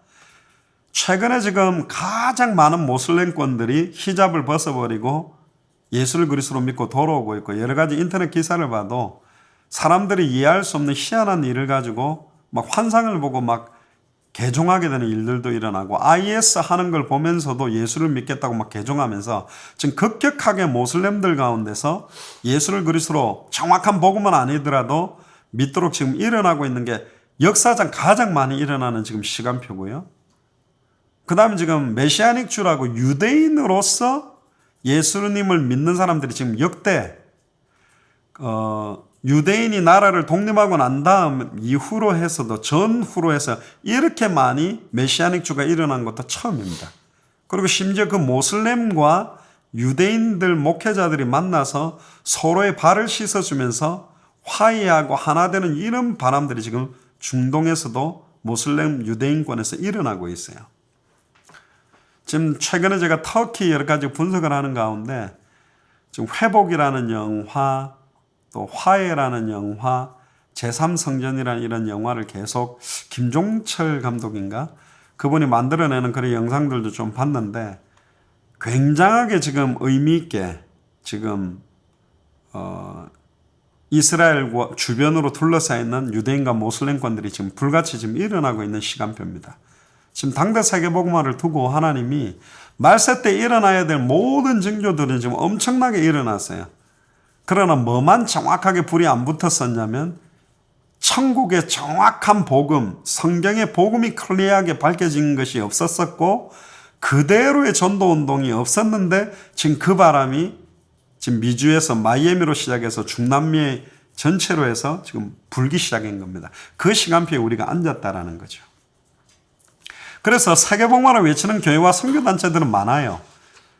최근에 지금 가장 많은 모슬렘권들이 히잡을 벗어버리고 예수를 그리스도로 믿고 돌아오고 있고, 여러 가지 인터넷 기사를 봐도 사람들이 이해할 수 없는 희한한 일을 가지고 막 환상을 보고 막 개종하게 되는 일들도 일어나고, IS 하는 걸 보면서도 예수를 믿겠다고 막 개종하면서 지금 급격하게 모슬렘들 가운데서 예수를 그리스도로 정확한 복음은 아니더라도 믿도록 지금 일어나고 있는 게 역사상 가장 많이 일어나는 지금 시간표고요. 그 다음에 지금 메시아닉 주라고 유대인으로서 예수님을 믿는 사람들이 지금 역대 유대인이 나라를 독립하고 난 다음 이후로 해서도 전후로 해서 이렇게 많이 메시아닉 주가 일어난 것도 처음입니다. 그리고 심지어 그 모슬렘과 유대인들 목회자들이 만나서 서로의 발을 씻어주면서 화해하고 하나 되는 이런 바람들이 지금 중동에서도 모슬렘 유대인권에서 일어나고 있어요. 지금 최근에 제가 터키 여러 가지 분석을 하는 가운데 지금 회복이라는 영화, 또 화해라는 영화, 제3성전이라는 이런 영화를 계속 김종철 감독인가? 그분이 만들어내는 그런 영상들도 좀 봤는데 굉장하게 지금 의미 있게 지금 이스라엘과 주변으로 둘러싸여 있는 유대인과 모슬렘권들이 지금 불같이 지금 일어나고 있는 시간표입니다. 지금 당대 세계복음화를 두고 하나님이 말세 때 일어나야 될 모든 징조들은 지금 엄청나게 일어났어요. 그러나 뭐만 정확하게 불이 안 붙었었냐면 천국의 정확한 복음, 성경의 복음이 클리어하게 밝혀진 것이 없었었고 그대로의 전도운동이 없었는데 지금 그 바람이 지금 미주에서 마이애미로 시작해서 중남미 전체로 해서 지금 불기 시작한 겁니다. 그 시간표에 우리가 앉았다라는 거죠. 그래서 세계복음화를 외치는 교회와 선교단체들은 많아요.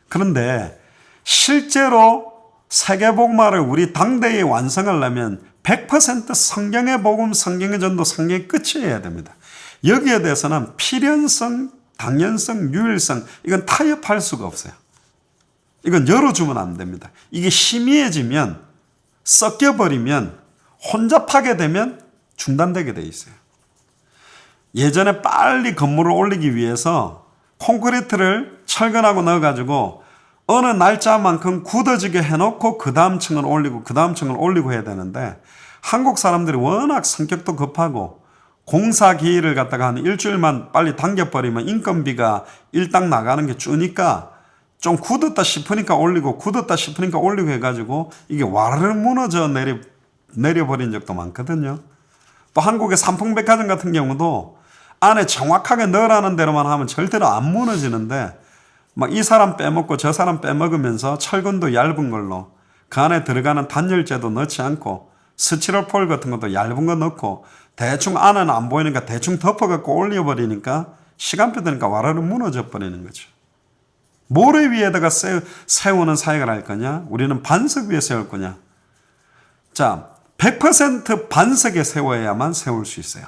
그런데 실제로 세계복음화를 우리 당대에 완성하려면 100% 성경의 복음, 성경의 전도, 성경의 끝이어야 됩니다. 여기에 대해서는 필연성, 당연성, 유일성 이건 타협할 수가 없어요. 이건 열어주면 안 됩니다. 이게 희미해지면, 섞여버리면, 혼잡하게 되면 중단되게 돼 있어요. 예전에 빨리 건물을 올리기 위해서 콘크리트를 철근하고 넣어가지고 어느 날짜만큼 굳어지게 해놓고 그 다음 층을 올리고 그 다음 층을 올리고 해야 되는데 한국 사람들이 워낙 성격도 급하고 공사 기일을 갖다가 한 일주일만 빨리 당겨버리면 인건비가 일당 나가는 게 주니까 좀 굳었다 싶으니까 올리고 굳었다 싶으니까 올리고 해가지고 이게 와르르 무너져 내려버린 적도 많거든요. 또 한국의 삼풍백화점 같은 경우도 안에 정확하게 넣으라는 대로만 하면 절대로 안 무너지는데 막 이 사람 빼먹고 저 사람 빼먹으면서 철근도 얇은 걸로 그 안에 들어가는 단열재도 넣지 않고 스티로폴 같은 것도 얇은 거 넣고 대충 안에는 안 보이니까 대충 덮어갖고 올려버리니까 시간표 되니까 와르르 무너져 버리는 거죠. 모래 위에다가 세우는 사역을 할 거냐? 우리는 반석 위에 세울 거냐? 자, 100% 반석에 세워야만 세울 수 있어요.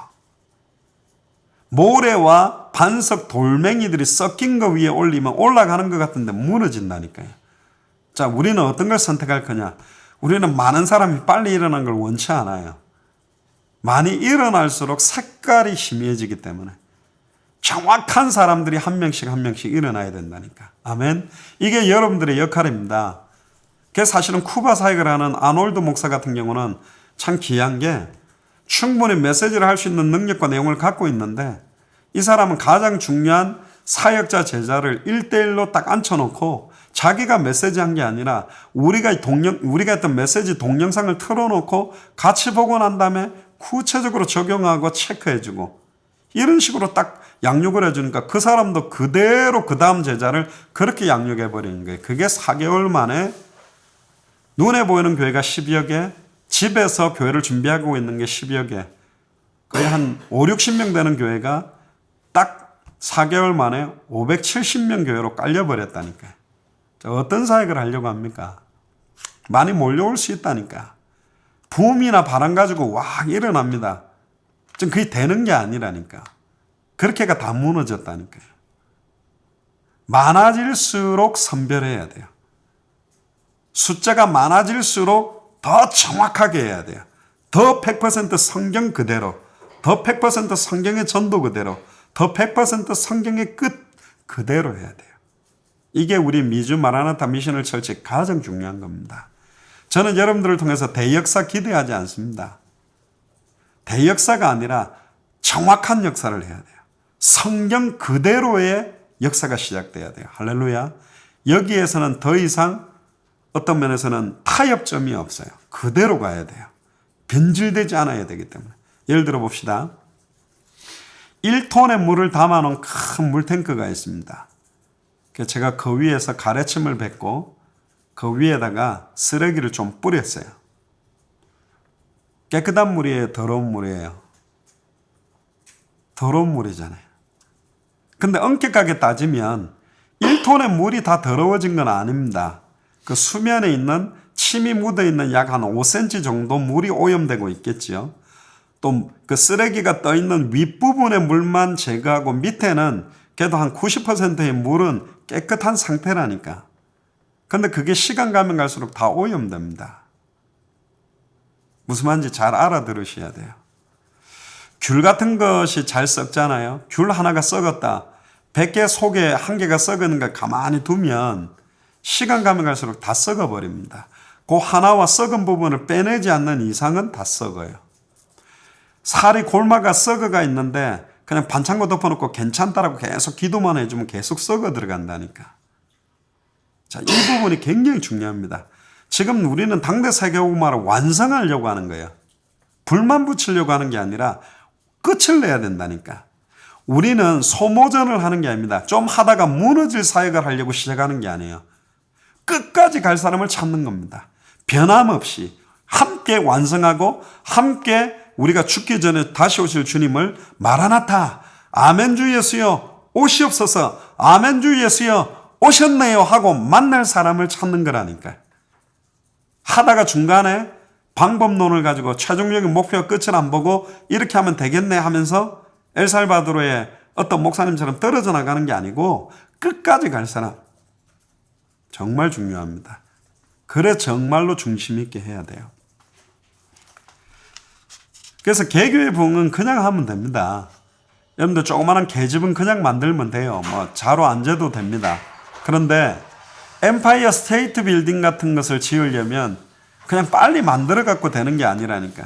모래와 반석 돌멩이들이 섞인 거 위에 올리면 올라가는 것 같은데 무너진다니까요. 자, 우리는 어떤 걸 선택할 거냐? 우리는 많은 사람이 빨리 일어나는 걸 원치 않아요. 많이 일어날수록 색깔이 희미해지기 때문에 정확한 사람들이 한 명씩 일어나야 된다니까. 아멘. 이게 여러분들의 역할입니다. 그게 사실은 쿠바 사역을 하는 아놀드 목사 같은 경우는 참 귀한 게 충분히 메시지를 할 수 있는 능력과 내용을 갖고 있는데 이 사람은 가장 중요한 사역자 제자를 1대1로 딱 앉혀놓고 자기가 메시지한 게 아니라 우리가 했던 메시지 동영상을 틀어놓고 같이 보고 난 다음에 구체적으로 적용하고 체크해주고 이런 식으로 딱 양육을 해주니까 그 사람도 그대로 그 다음 제자를 그렇게 양육해버리는 거예요. 그게 4개월 만에 눈에 보이는 교회가 10여 개, 집에서 교회를 준비하고 있는 게 10여 개, 거의 한 5, 60명 되는 교회가 딱 4개월 만에 570명 교회로 깔려버렸다니까요. 어떤 사역을 하려고 합니까? 많이 몰려올 수 있다니까. 붐이나 바람 가지고 와 일어납니다. 좀 그게 되는 게 아니라니까. 그렇게가 다 무너졌다니까요. 많아질수록 선별해야 돼요. 숫자가 많아질수록 더 정확하게 해야 돼요. 더 100% 성경 그대로, 더 100% 성경의 전도 그대로, 더 100% 성경의 끝 그대로 해야 돼요. 이게 우리 미주 마라나타 미션을 철치 가장 중요한 겁니다. 저는 여러분들을 통해서 대역사 기대하지 않습니다. 대역사가 아니라 정확한 역사를 해야 돼요. 성경 그대로의 역사가 시작돼야 돼요. 할렐루야. 여기에서는 더 이상 어떤 면에서는 타협점이 없어요. 그대로 가야 돼요. 변질되지 않아야 되기 때문에. 예를 들어 봅시다. 1톤의 물을 담아놓은 큰 물탱크가 있습니다. 제가 그 위에서 가래침을 뱉고 그 위에다가 쓰레기를 좀 뿌렸어요. 깨끗한 물이에요? 더러운 물이에요? 더러운 물이잖아요. 근데 엄격하게 따지면 1톤의 물이 다 더러워진 건 아닙니다. 그 수면에 있는 침이 묻어있는 약 한 5cm 정도 물이 오염되고 있겠지요. 또 그 쓰레기가 떠있는 윗부분의 물만 제거하고 밑에는 그래도 한 90%의 물은 깨끗한 상태라니까. 근데 그게 시간 가면 갈수록 다 오염됩니다. 무슨 말인지 잘 알아들으셔야 돼요. 귤 같은 것이 잘 썩잖아요. 귤 하나가 썩었다. 100개 속에 한 개가 썩은 걸 가만히 두면 시간 가면 갈수록 다 썩어버립니다. 그 하나와 썩은 부분을 빼내지 않는 이상은 다 썩어요. 살이 골마가 썩어가 있는데 그냥 반창고 덮어놓고 괜찮다라고 계속 기도만 해주면 계속 썩어 들어간다니까. 자, 이 부분이 굉장히 중요합니다. 지금 우리는 당대 세계복음화를 완성하려고 하는 거예요. 불만 붙이려고 하는 게 아니라 끝을 내야 된다니까. 우리는 소모전을 하는 게 아닙니다. 좀 하다가 무너질 사역을 하려고 시작하는 게 아니에요. 끝까지 갈 사람을 찾는 겁니다. 변함없이 함께 완성하고 함께 우리가 죽기 전에 다시 오실 주님을 마라나타, 아멘 주 예수여 오시옵소서, 아멘 주 예수여 오셨네요 하고 만날 사람을 찾는 거라니까. 하다가 중간에 방법론을 가지고 최종적인 목표 끝을 안 보고 이렇게 하면 되겠네 하면서 엘살바도르의 어떤 목사님처럼 떨어져 나가는 게 아니고 끝까지 갈 사람. 정말 중요합니다. 그래 정말로 중심 있게 해야 돼요. 그래서 개교의 부흥은 그냥 하면 됩니다. 여러분들 조그마한 계집은 그냥 만들면 돼요. 뭐 자로 앉아도 됩니다. 그런데 엠파이어 스테이트 빌딩 같은 것을 지으려면 그냥 빨리 만들어 갖고 되는 게 아니라니까.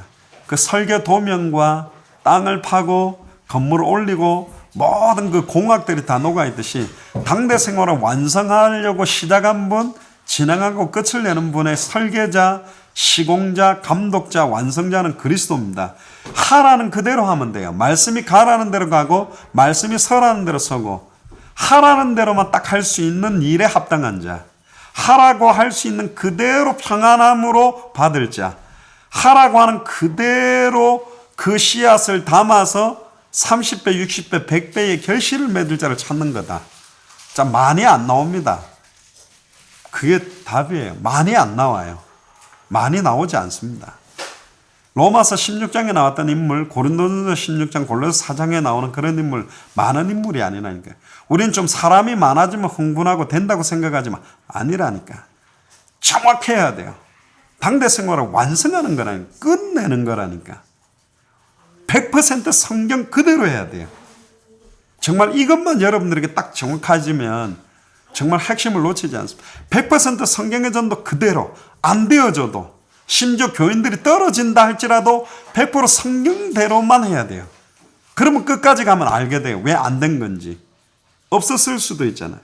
그 설계 도면과 땅을 파고 건물을 올리고 모든 그 공학들이 다 녹아있듯이 당대 생활을 완성하려고 시작한 분, 진행하고 끝을 내는 분의 설계자, 시공자, 감독자, 완성자는 그리스도입니다. 하라는 그대로 하면 돼요. 말씀이 가라는 대로 가고 말씀이 서라는 대로 서고 하라는 대로만 딱 할 수 있는 일에 합당한 자, 하라고 할 수 있는 그대로 평안함으로 받을 자, 하라고 하는 그대로 그 씨앗을 담아서 30배, 60배, 100배의 결실을 맺을 자를 찾는 거다. 자, 많이 안 나옵니다. 그게 답이에요. 많이 안 나와요. 많이 나오지 않습니다. 로마서 16장에 나왔던 인물, 고린도전서 16장, 골로새 4장에 나오는 그런 인물, 많은 인물이 아니라니까요. 우리는 좀 사람이 많아지면 흥분하고 된다고 생각하지만 아니라니까. 정확해야 돼요. 당대 생활을 완성하는 거라니까. 끝내는 거라니까. 100% 성경 그대로 해야 돼요. 정말 이것만 여러분들에게 딱 정확해지면 정말 핵심을 놓치지 않습니다. 100% 성경의 전도 그대로 안 되어져도 심지어 교인들이 떨어진다 할지라도 100% 성경대로만 해야 돼요. 그러면 끝까지 가면 알게 돼요. 왜 안 된 건지. 없었을 수도 있잖아요.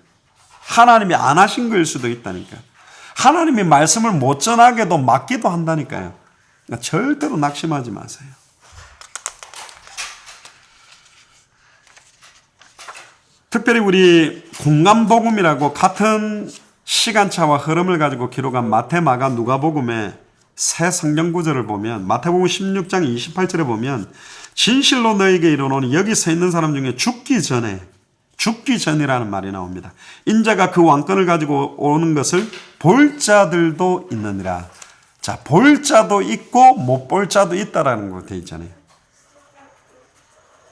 하나님이 안 하신 거일 수도 있다니까요. 하나님이 말씀을 못 전하게도 막기도 한다니까요. 그러니까 절대로 낙심하지 마세요. 특별히 우리 공감복음이라고 같은 시간차와 흐름을 가지고 기록한 마태, 마가, 누가복음의 새 성경 구절을 보면 마태복음 16장 28절에 보면 진실로 너에게 이르노니 여기 서 있는 사람 중에 죽기 전이라는 말이 나옵니다. 인자가 그 왕권을 가지고 오는 것을 볼 자들도 있느니라. 자, 볼 자도 있고 못 볼 자도 있다라는 거 되어 있잖아요.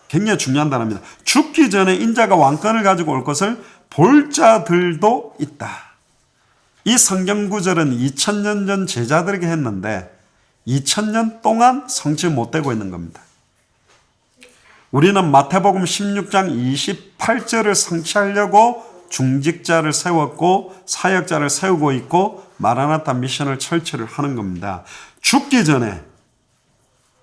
굉장히 중요한 단어입니다. 죽기 전에 인자가 왕권을 가지고 올 것을 볼 자들도 있다. 이 성경 구절은 2000년 전 제자들에게 했는데 2000년 동안 성취 못되고 있는 겁니다. 우리는 마태복음 16장 28절을 성취하려고 중직자를 세웠고 사역자를 세우고 있고 마라나타 미션을 철치를 하는 겁니다. 죽기 전에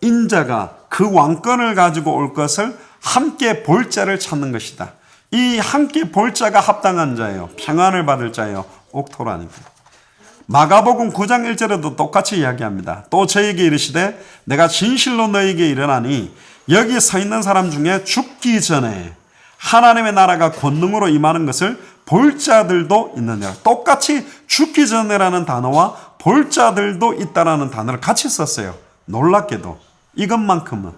인자가 그 왕권을 가지고 올 것을 함께 볼 자를 찾는 것이다. 이 함께 볼 자가 합당한 자예요. 평안을 받을 자예요. 옥토라니까. 마가복음 9장 1절에도 똑같이 이야기합니다. 또 저에게 이르시되 내가 진실로 너에게 이르나니 여기 서 있는 사람 중에 죽기 전에 하나님의 나라가 권능으로 임하는 것을 볼 자들도 있느니라. 똑같이 죽기 전에라는 단어와 볼 자들도 있다라는 단어를 같이 썼어요. 놀랍게도 이것만큼은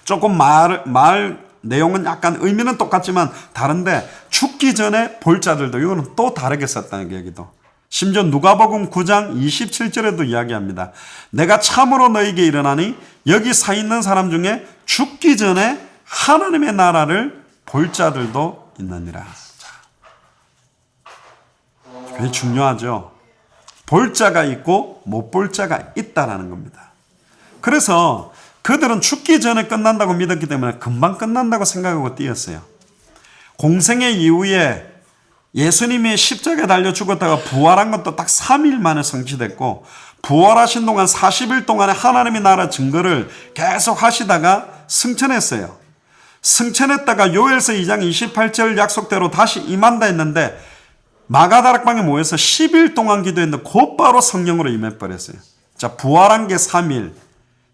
조금 말 내용은 약간 의미는 똑같지만 다른데 죽기 전에 볼 자들도 이거는 또 다르게 썼다는 얘기도. 심지어 누가복음 9장 27절에도 이야기합니다. 내가 참으로 너에게 이르나니 여기 서 있는 사람 중에 죽기 전에 하나님의 나라를 볼 자들도 있느니라. 그게 중요하죠. 볼 자가 있고 못 볼 자가 있다라는 겁니다. 그래서 그들은 죽기 전에 끝난다고 믿었기 때문에 금방 끝난다고 생각하고 뛰었어요. 공생의 이후에 예수님이 십자가에 달려 죽었다가 부활한 것도 딱 3일 만에 성취됐고 부활하신 동안 40일 동안에 하나님의 나라 증거를 계속 하시다가 승천했어요. 승천했다가 요엘서 2장 28절 약속대로 다시 임한다 했는데 마가다락방에 모여서 10일 동안 기도했는데 곧바로 성령으로 임해버렸어요. 자, 부활한 게 3일,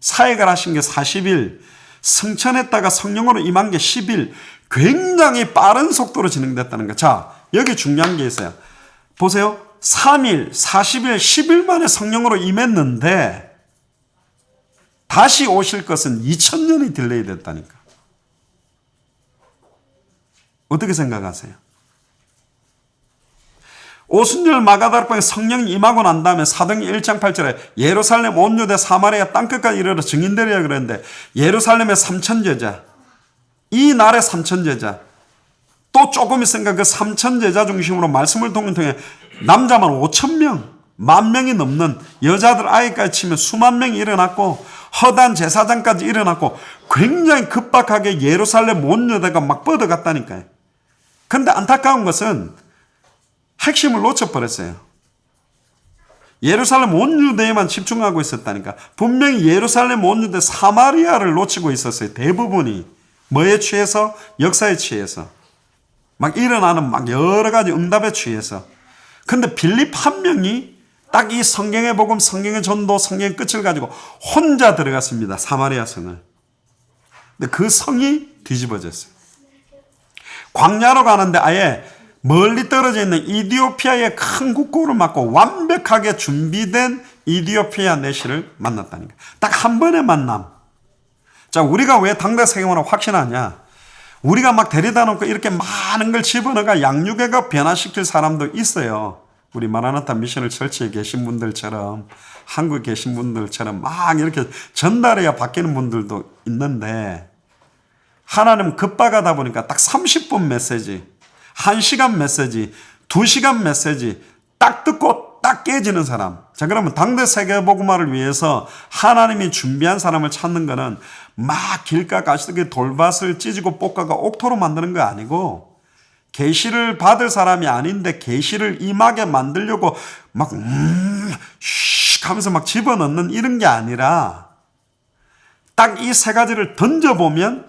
사역을 하신 게 40일, 승천했다가 성령으로 임한 게 10일, 굉장히 빠른 속도로 진행됐다는 거. 자, 여기 중요한 게 있어요. 보세요. 3일, 40일, 10일 만에 성령으로 임했는데 다시 오실 것은 2000년이 딜레이 됐다니까. 어떻게 생각하세요? 오순절 마가다락방에 성령이 임하고 난 다음에 사도행전 1장 8절에 예루살렘 온 유대 사마리아 땅끝까지 이르러 증인되리라 그랬는데 예루살렘의 3000제자, 이 날의 3000제자, 또 조금 있으니까 그 3000제자 중심으로 말씀을 통해 남자만 5000명, 10,000명이 넘는 여자들 아이까지 치면 수만 명이 일어났고 허단 제사장까지 일어났고 굉장히 급박하게 예루살렘 온 유대가 막 뻗어갔다니까요. 그런데 안타까운 것은 핵심을 놓쳐버렸어요. 예루살렘 온 유대에만 집중하고 있었다니까. 분명히 예루살렘 온 유대 사마리아를 놓치고 있었어요. 대부분이. 뭐에 취해서? 역사에 취해서. 막 일어나는 막 여러 가지 응답에 취해서. 근데 빌립 한 명이 딱 이 성경의 복음, 성경의 전도, 성경의 끝을 가지고 혼자 들어갔습니다. 사마리아 성을. 근데 그 성이 뒤집어졌어요. 광야로 가는데 아예 멀리 떨어져 있는 이디오피아의 큰 국고를 막고 완벽하게 준비된 이디오피아 내시를 만났다니까. 딱 한 번의 만남. 자, 우리가 왜 당대 세계문을 확신하냐? 우리가 막 데려다 놓고 이렇게 많은 걸 집어넣어가 양육애가 변화시킬 사람도 있어요. 우리 마라나타 미션을 철치에 계신 분들처럼, 한국에 계신 분들처럼 막 이렇게 전달해야 바뀌는 분들도 있는데, 하나님 급박하다 보니까 딱 30분 메시지, 1시간 메시지, 2시간 메시지 딱 듣고 딱 깨지는 사람. 자, 그러면 당대 세계복음화를 위해서 하나님이 준비한 사람을 찾는 거는 막 길가 가시게 돌밭을 찢고 볶아가 옥토로 만드는 거 아니고, 계시를 받을 사람이 아닌데 계시를 임하게 만들려고 막 하면서 막 집어넣는 이런 게 아니라, 딱 이 세 가지를 던져보면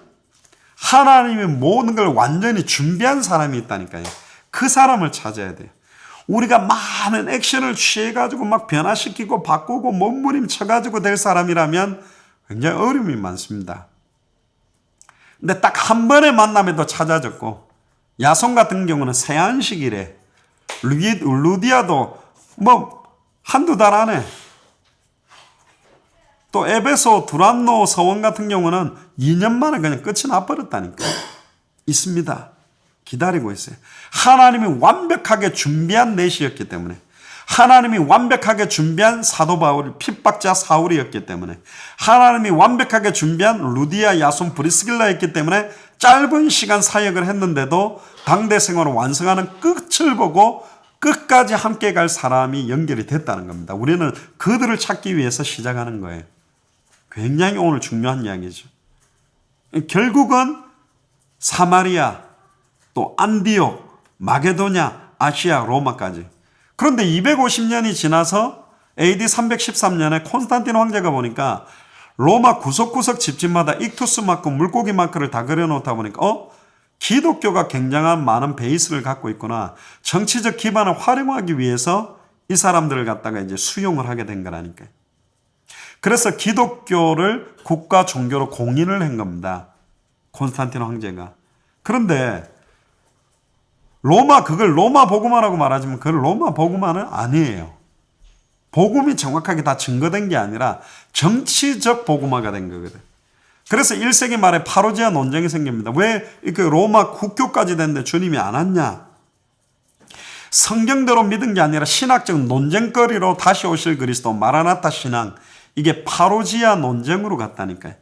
하나님이 모든 걸 완전히 준비한 사람이 있다니까요. 그 사람을 찾아야 돼요. 우리가 많은 액션을 취해가지고 막 변화시키고 바꾸고 몸부림쳐가지고 될 사람이라면 굉장히 어려움이 많습니다. 근데 딱 한 번의 만남에도 찾아졌고, 야손 같은 경우는 세안식이래. 루디아도 뭐 한두 달 안에, 또 에베소 두란노 서원 같은 경우는 2년 만에 그냥 끝이 나버렸다니까. 있습니다. 기다리고 있어요. 하나님이 완벽하게 준비한 내시였기 때문에, 하나님이 완벽하게 준비한 사도 바울, 핍박자 사울이었기 때문에, 하나님이 완벽하게 준비한 루디아, 야손, 브리스길라였기 때문에 짧은 시간 사역을 했는데도 당대 생활을 완성하는 끝을 보고 끝까지 함께 갈 사람이 연결이 됐다는 겁니다. 우리는 그들을 찾기 위해서 시작하는 거예요. 굉장히 오늘 중요한 이야기죠. 결국은 사마리아, 또 안디옥, 마게도냐, 아시아, 로마까지. 그런데 250년이 지나서 AD 313년에 콘스탄틴 황제가 보니까 로마 구석구석 집집마다 익투스 마크, 물고기 마크를 다 그려놓다 보니까 기독교가 굉장한 많은 베이스를 갖고 있구나. 정치적 기반을 활용하기 위해서 이 사람들을 갖다가 이제 수용을 하게 된 거라니까요. 그래서 기독교를 국가 종교로 공인을 한 겁니다. 콘스탄틴 황제가. 그런데 그걸 로마 복음화라고 말하지만 그걸 로마 복음화는 아니에요. 복음이 정확하게 다 증거된 게 아니라 정치적 복음화가 된 거거든. 그래서 1세기 말에 파로지아 논쟁이 생깁니다. 왜 이렇게 로마 국교까지 됐는데 주님이 안 왔냐? 성경대로 믿은 게 아니라 신학적 논쟁거리로 다시 오실 그리스도, 마라나타 신앙, 이게 파로지아 논쟁으로 갔다니까요.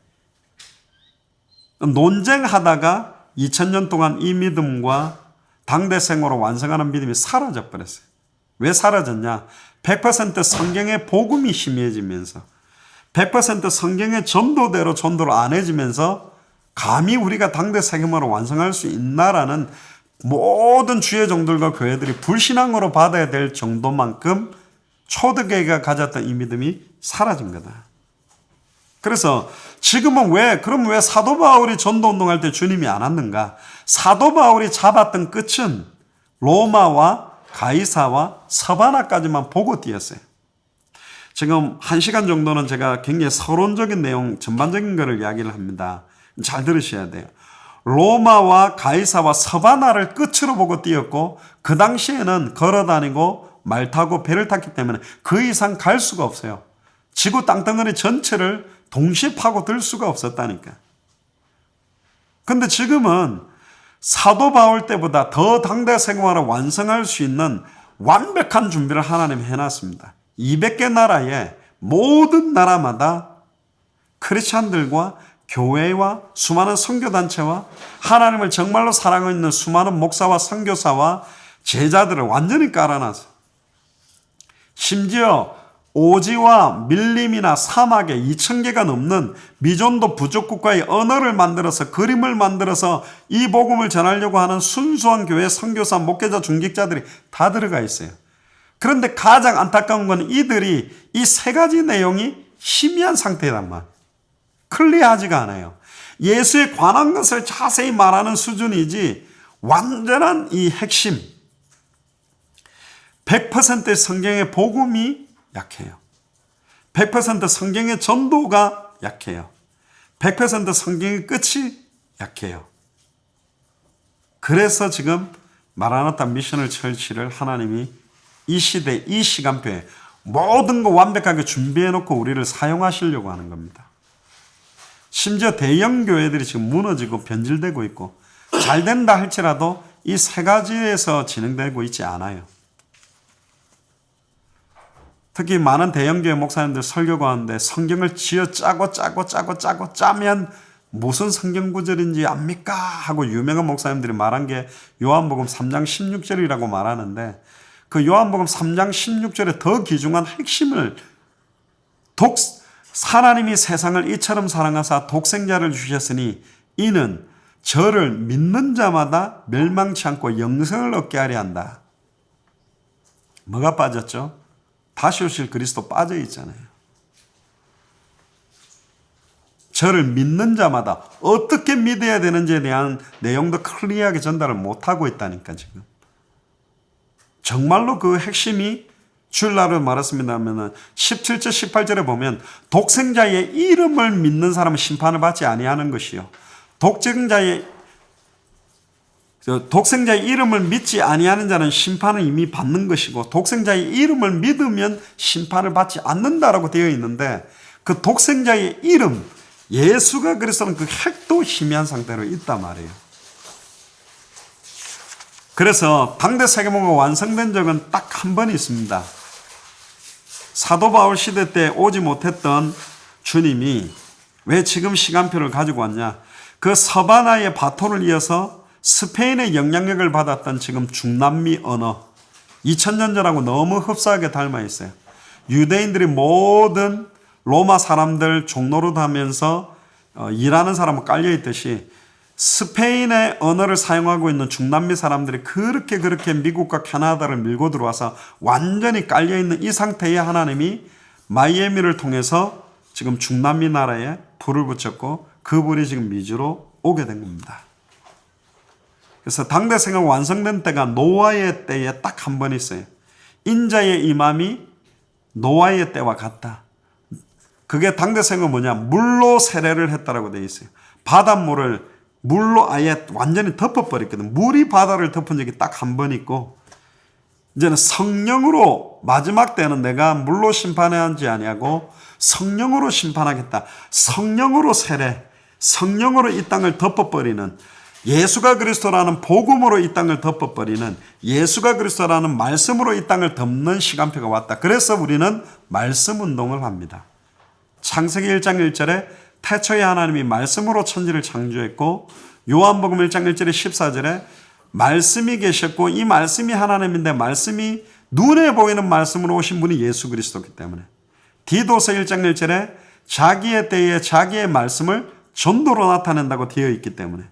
논쟁하다가 2000년 동안 이 믿음과 당대 생활을 완성하는 믿음이 사라져버렸어요. 왜 사라졌냐? 100% 성경의 복음이 희미해지면서, 100% 성경의 전도대로 전도를 안 해지면서 감히 우리가 당대 세계문화를 완성할 수 있나라는 모든 주의 종들과 교회들이 불신앙으로 받아야 될 정도만큼 초대교회가 가졌던 이 믿음이 사라진 거다. 그래서 지금은 그럼 왜 사도 바울이 전도운동할 때 주님이 안 왔는가? 사도 바울이 잡았던 끝은 로마와 가이사와 서바나까지만 보고 뛰었어요. 지금 1시간 정도는 제가 굉장히 서론적인 내용, 전반적인 거를 이야기를 합니다. 잘 들으셔야 돼요. 로마와 가이사와 서바나를 끝으로 보고 뛰었고, 그 당시에는 걸어다니고 말 타고 배를 탔기 때문에 그 이상 갈 수가 없어요. 지구 땅덩어리 전체를 동시에 파고들 수가 없었다니까. 근데 지금은 사도 바울 때보다 더 당대 생활을 완성할 수 있는 완벽한 준비를 하나님이 해놨습니다. 200개 나라의 모든 나라마다 크리스찬들과 교회와 수많은 선교단체와 하나님을 정말로 사랑하고 있는 수많은 목사와 선교사와 제자들을 완전히 깔아놨어요. 심지어 오지와 밀림이나 사막에 2,000개가 넘는 미존도 부족국가의 언어를 만들어서, 그림을 만들어서 이 복음을 전하려고 하는 순수한 교회 선교사, 목회자, 중직자들이 다 들어가 있어요. 그런데 가장 안타까운 건 이들이 이 세 가지 내용이 희미한 상태란 말이에요. 클리어하지가 않아요. 예수에 관한 것을 자세히 말하는 수준이지 완전한 이 핵심, 100% 성경의 복음이 약해요. 100% 성경의 전도가 약해요. 100% 성경의 끝이 약해요. 그래서 지금 마라나타 미션을 철치를 하나님이 이 시대, 이 시간표에 모든 거 완벽하게 준비해놓고 우리를 사용하시려고 하는 겁니다. 심지어 대형 교회들이 지금 무너지고 변질되고 있고 잘 된다 할지라도 이 세 가지에서 진행되고 있지 않아요. 특히 많은 대형 교회 목사님들 설교가 하는데 성경을 쥐어 짜고 짜면 무슨 성경 구절인지 압니까? 하고 유명한 목사님들이 말한 게 요한복음 3장 16절이라고 말하는데 그 요한복음 3장 16절에 더 귀중한 핵심을 하나님이 세상을 이처럼 사랑하사 독생자를 주셨으니 이는 저를 믿는 자마다 멸망치 않고 영생을 얻게 하려 한다. 뭐가 빠졌죠? 다시 오실 그리스도 빠져 있잖아요. 저를 믿는 자마다 어떻게 믿어야 되는지에 대한 내용도 클리어하게 전달을 못하고 있다니까 지금. 정말로 그 핵심이 주일날로 말했습니다 하면 17절 18절에 보면 독생자의 이름을 믿는 사람은 심판을 받지 아니하는 것이요. 독생자의 이름을 믿지 아니하는 자는 심판을 이미 받는 것이고 독생자의 이름을 믿으면 심판을 받지 않는다라고 되어 있는데 그 독생자의 이름 예수가 그리스도는 그 핵도 희미한 상태로 있단 말이에요. 그래서 당대 세계문화가 완성된 적은 딱 한 번 있습니다. 사도 바울 시대 때 오지 못했던 주님이 왜 지금 시간표를 가지고 왔냐? 그 서바나의 바톤을 이어서 스페인의 영향력을 받았던 지금 중남미 언어 2000년 전하고 너무 흡사하게 닮아 있어요. 유대인들이 모든 로마 사람들 종로로 하면서 일하는 사람은 깔려 있듯이 스페인의 언어를 사용하고 있는 중남미 사람들이 그렇게 미국과 캐나다를 밀고 들어와서 완전히 깔려 있는 이 상태에 하나님이 마이애미를 통해서 지금 중남미 나라에 불을 붙였고 그 불이 지금 미주로 오게 된 겁니다. 그래서 당대 생각 완성된 때가 노아의 때에 딱 한 번 있어요. 인자의 임함이 노아의 때와 같다. 그게 당대 생각은 뭐냐? 물로 세례를 했다라고 되어 있어요. 바닷물을 물로 아예 완전히 덮어버렸거든. 물이 바다를 덮은 적이 딱 한 번 있고 이제는 성령으로 마지막 때는 내가 물로 심판하지 아니하고 성령으로 심판하겠다. 성령으로 세례, 성령으로 이 땅을 덮어버리는 예수가 그리스도라는 복음으로 이 땅을 덮어버리는 예수가 그리스도라는 말씀으로 이 땅을 덮는 시간표가 왔다. 그래서 우리는 말씀 운동을 합니다. 창세기 1장 1절에 태초에 하나님이 말씀으로 천지를 창조했고 요한복음 1장 1절에 14절에 말씀이 계셨고 이 말씀이 하나님인데 말씀이 눈에 보이는 말씀으로 오신 분이 예수 그리스도이기 때문에 디도서 1장 1절에 자기의 때에 자기의 말씀을 전도로 나타낸다고 되어 있기 때문에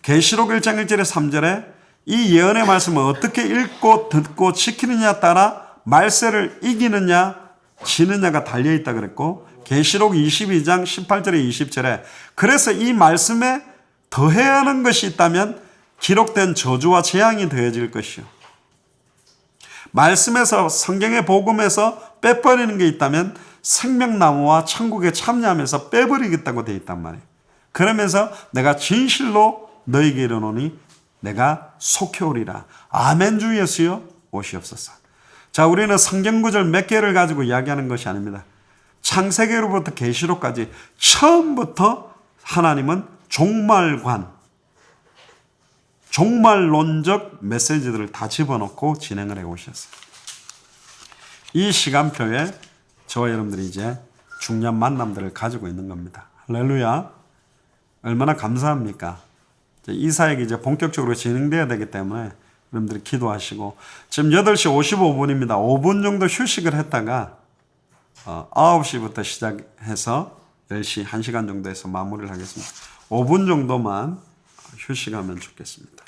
계시록 1장 1절에 3절에 이 예언의 말씀을 어떻게 읽고 듣고 지키느냐에 따라 말세를 이기느냐 지느냐가 달려있다 그랬고 계시록 22장 18절에 20절에 그래서 이 말씀에 더해야 하는 것이 있다면 기록된 저주와 재앙이 더해질 것이요. 말씀에서 성경의 복음에서 빼버리는 게 있다면 생명나무와 천국에 참여하면서 빼버리겠다고 되어 있단 말이에요. 그러면서 내가 진실로 너에게 이르노니 내가 속히 오리라. 아멘 주 예수여 오시옵소서. 자, 우리는 성경 구절 몇 개를 가지고 이야기하는 것이 아닙니다. 창세기로부터 계시록까지 처음부터 하나님은 종말론적 메시지들을 다 집어넣고 진행을 해 오셨어요. 이 시간표에 저와 여러분들이 이제 중요한 만남들을 가지고 있는 겁니다. 할렐루야. 얼마나 감사합니까? 이 사역이 이제 본격적으로 진행돼야 되기 때문에 여러분들이 기도하시고 지금 8시 55분입니다. 5분 정도 휴식을 했다가 9시부터 시작해서 10시 1시간 정도 해서 마무리를 하겠습니다. 5분 정도만 휴식하면 좋겠습니다.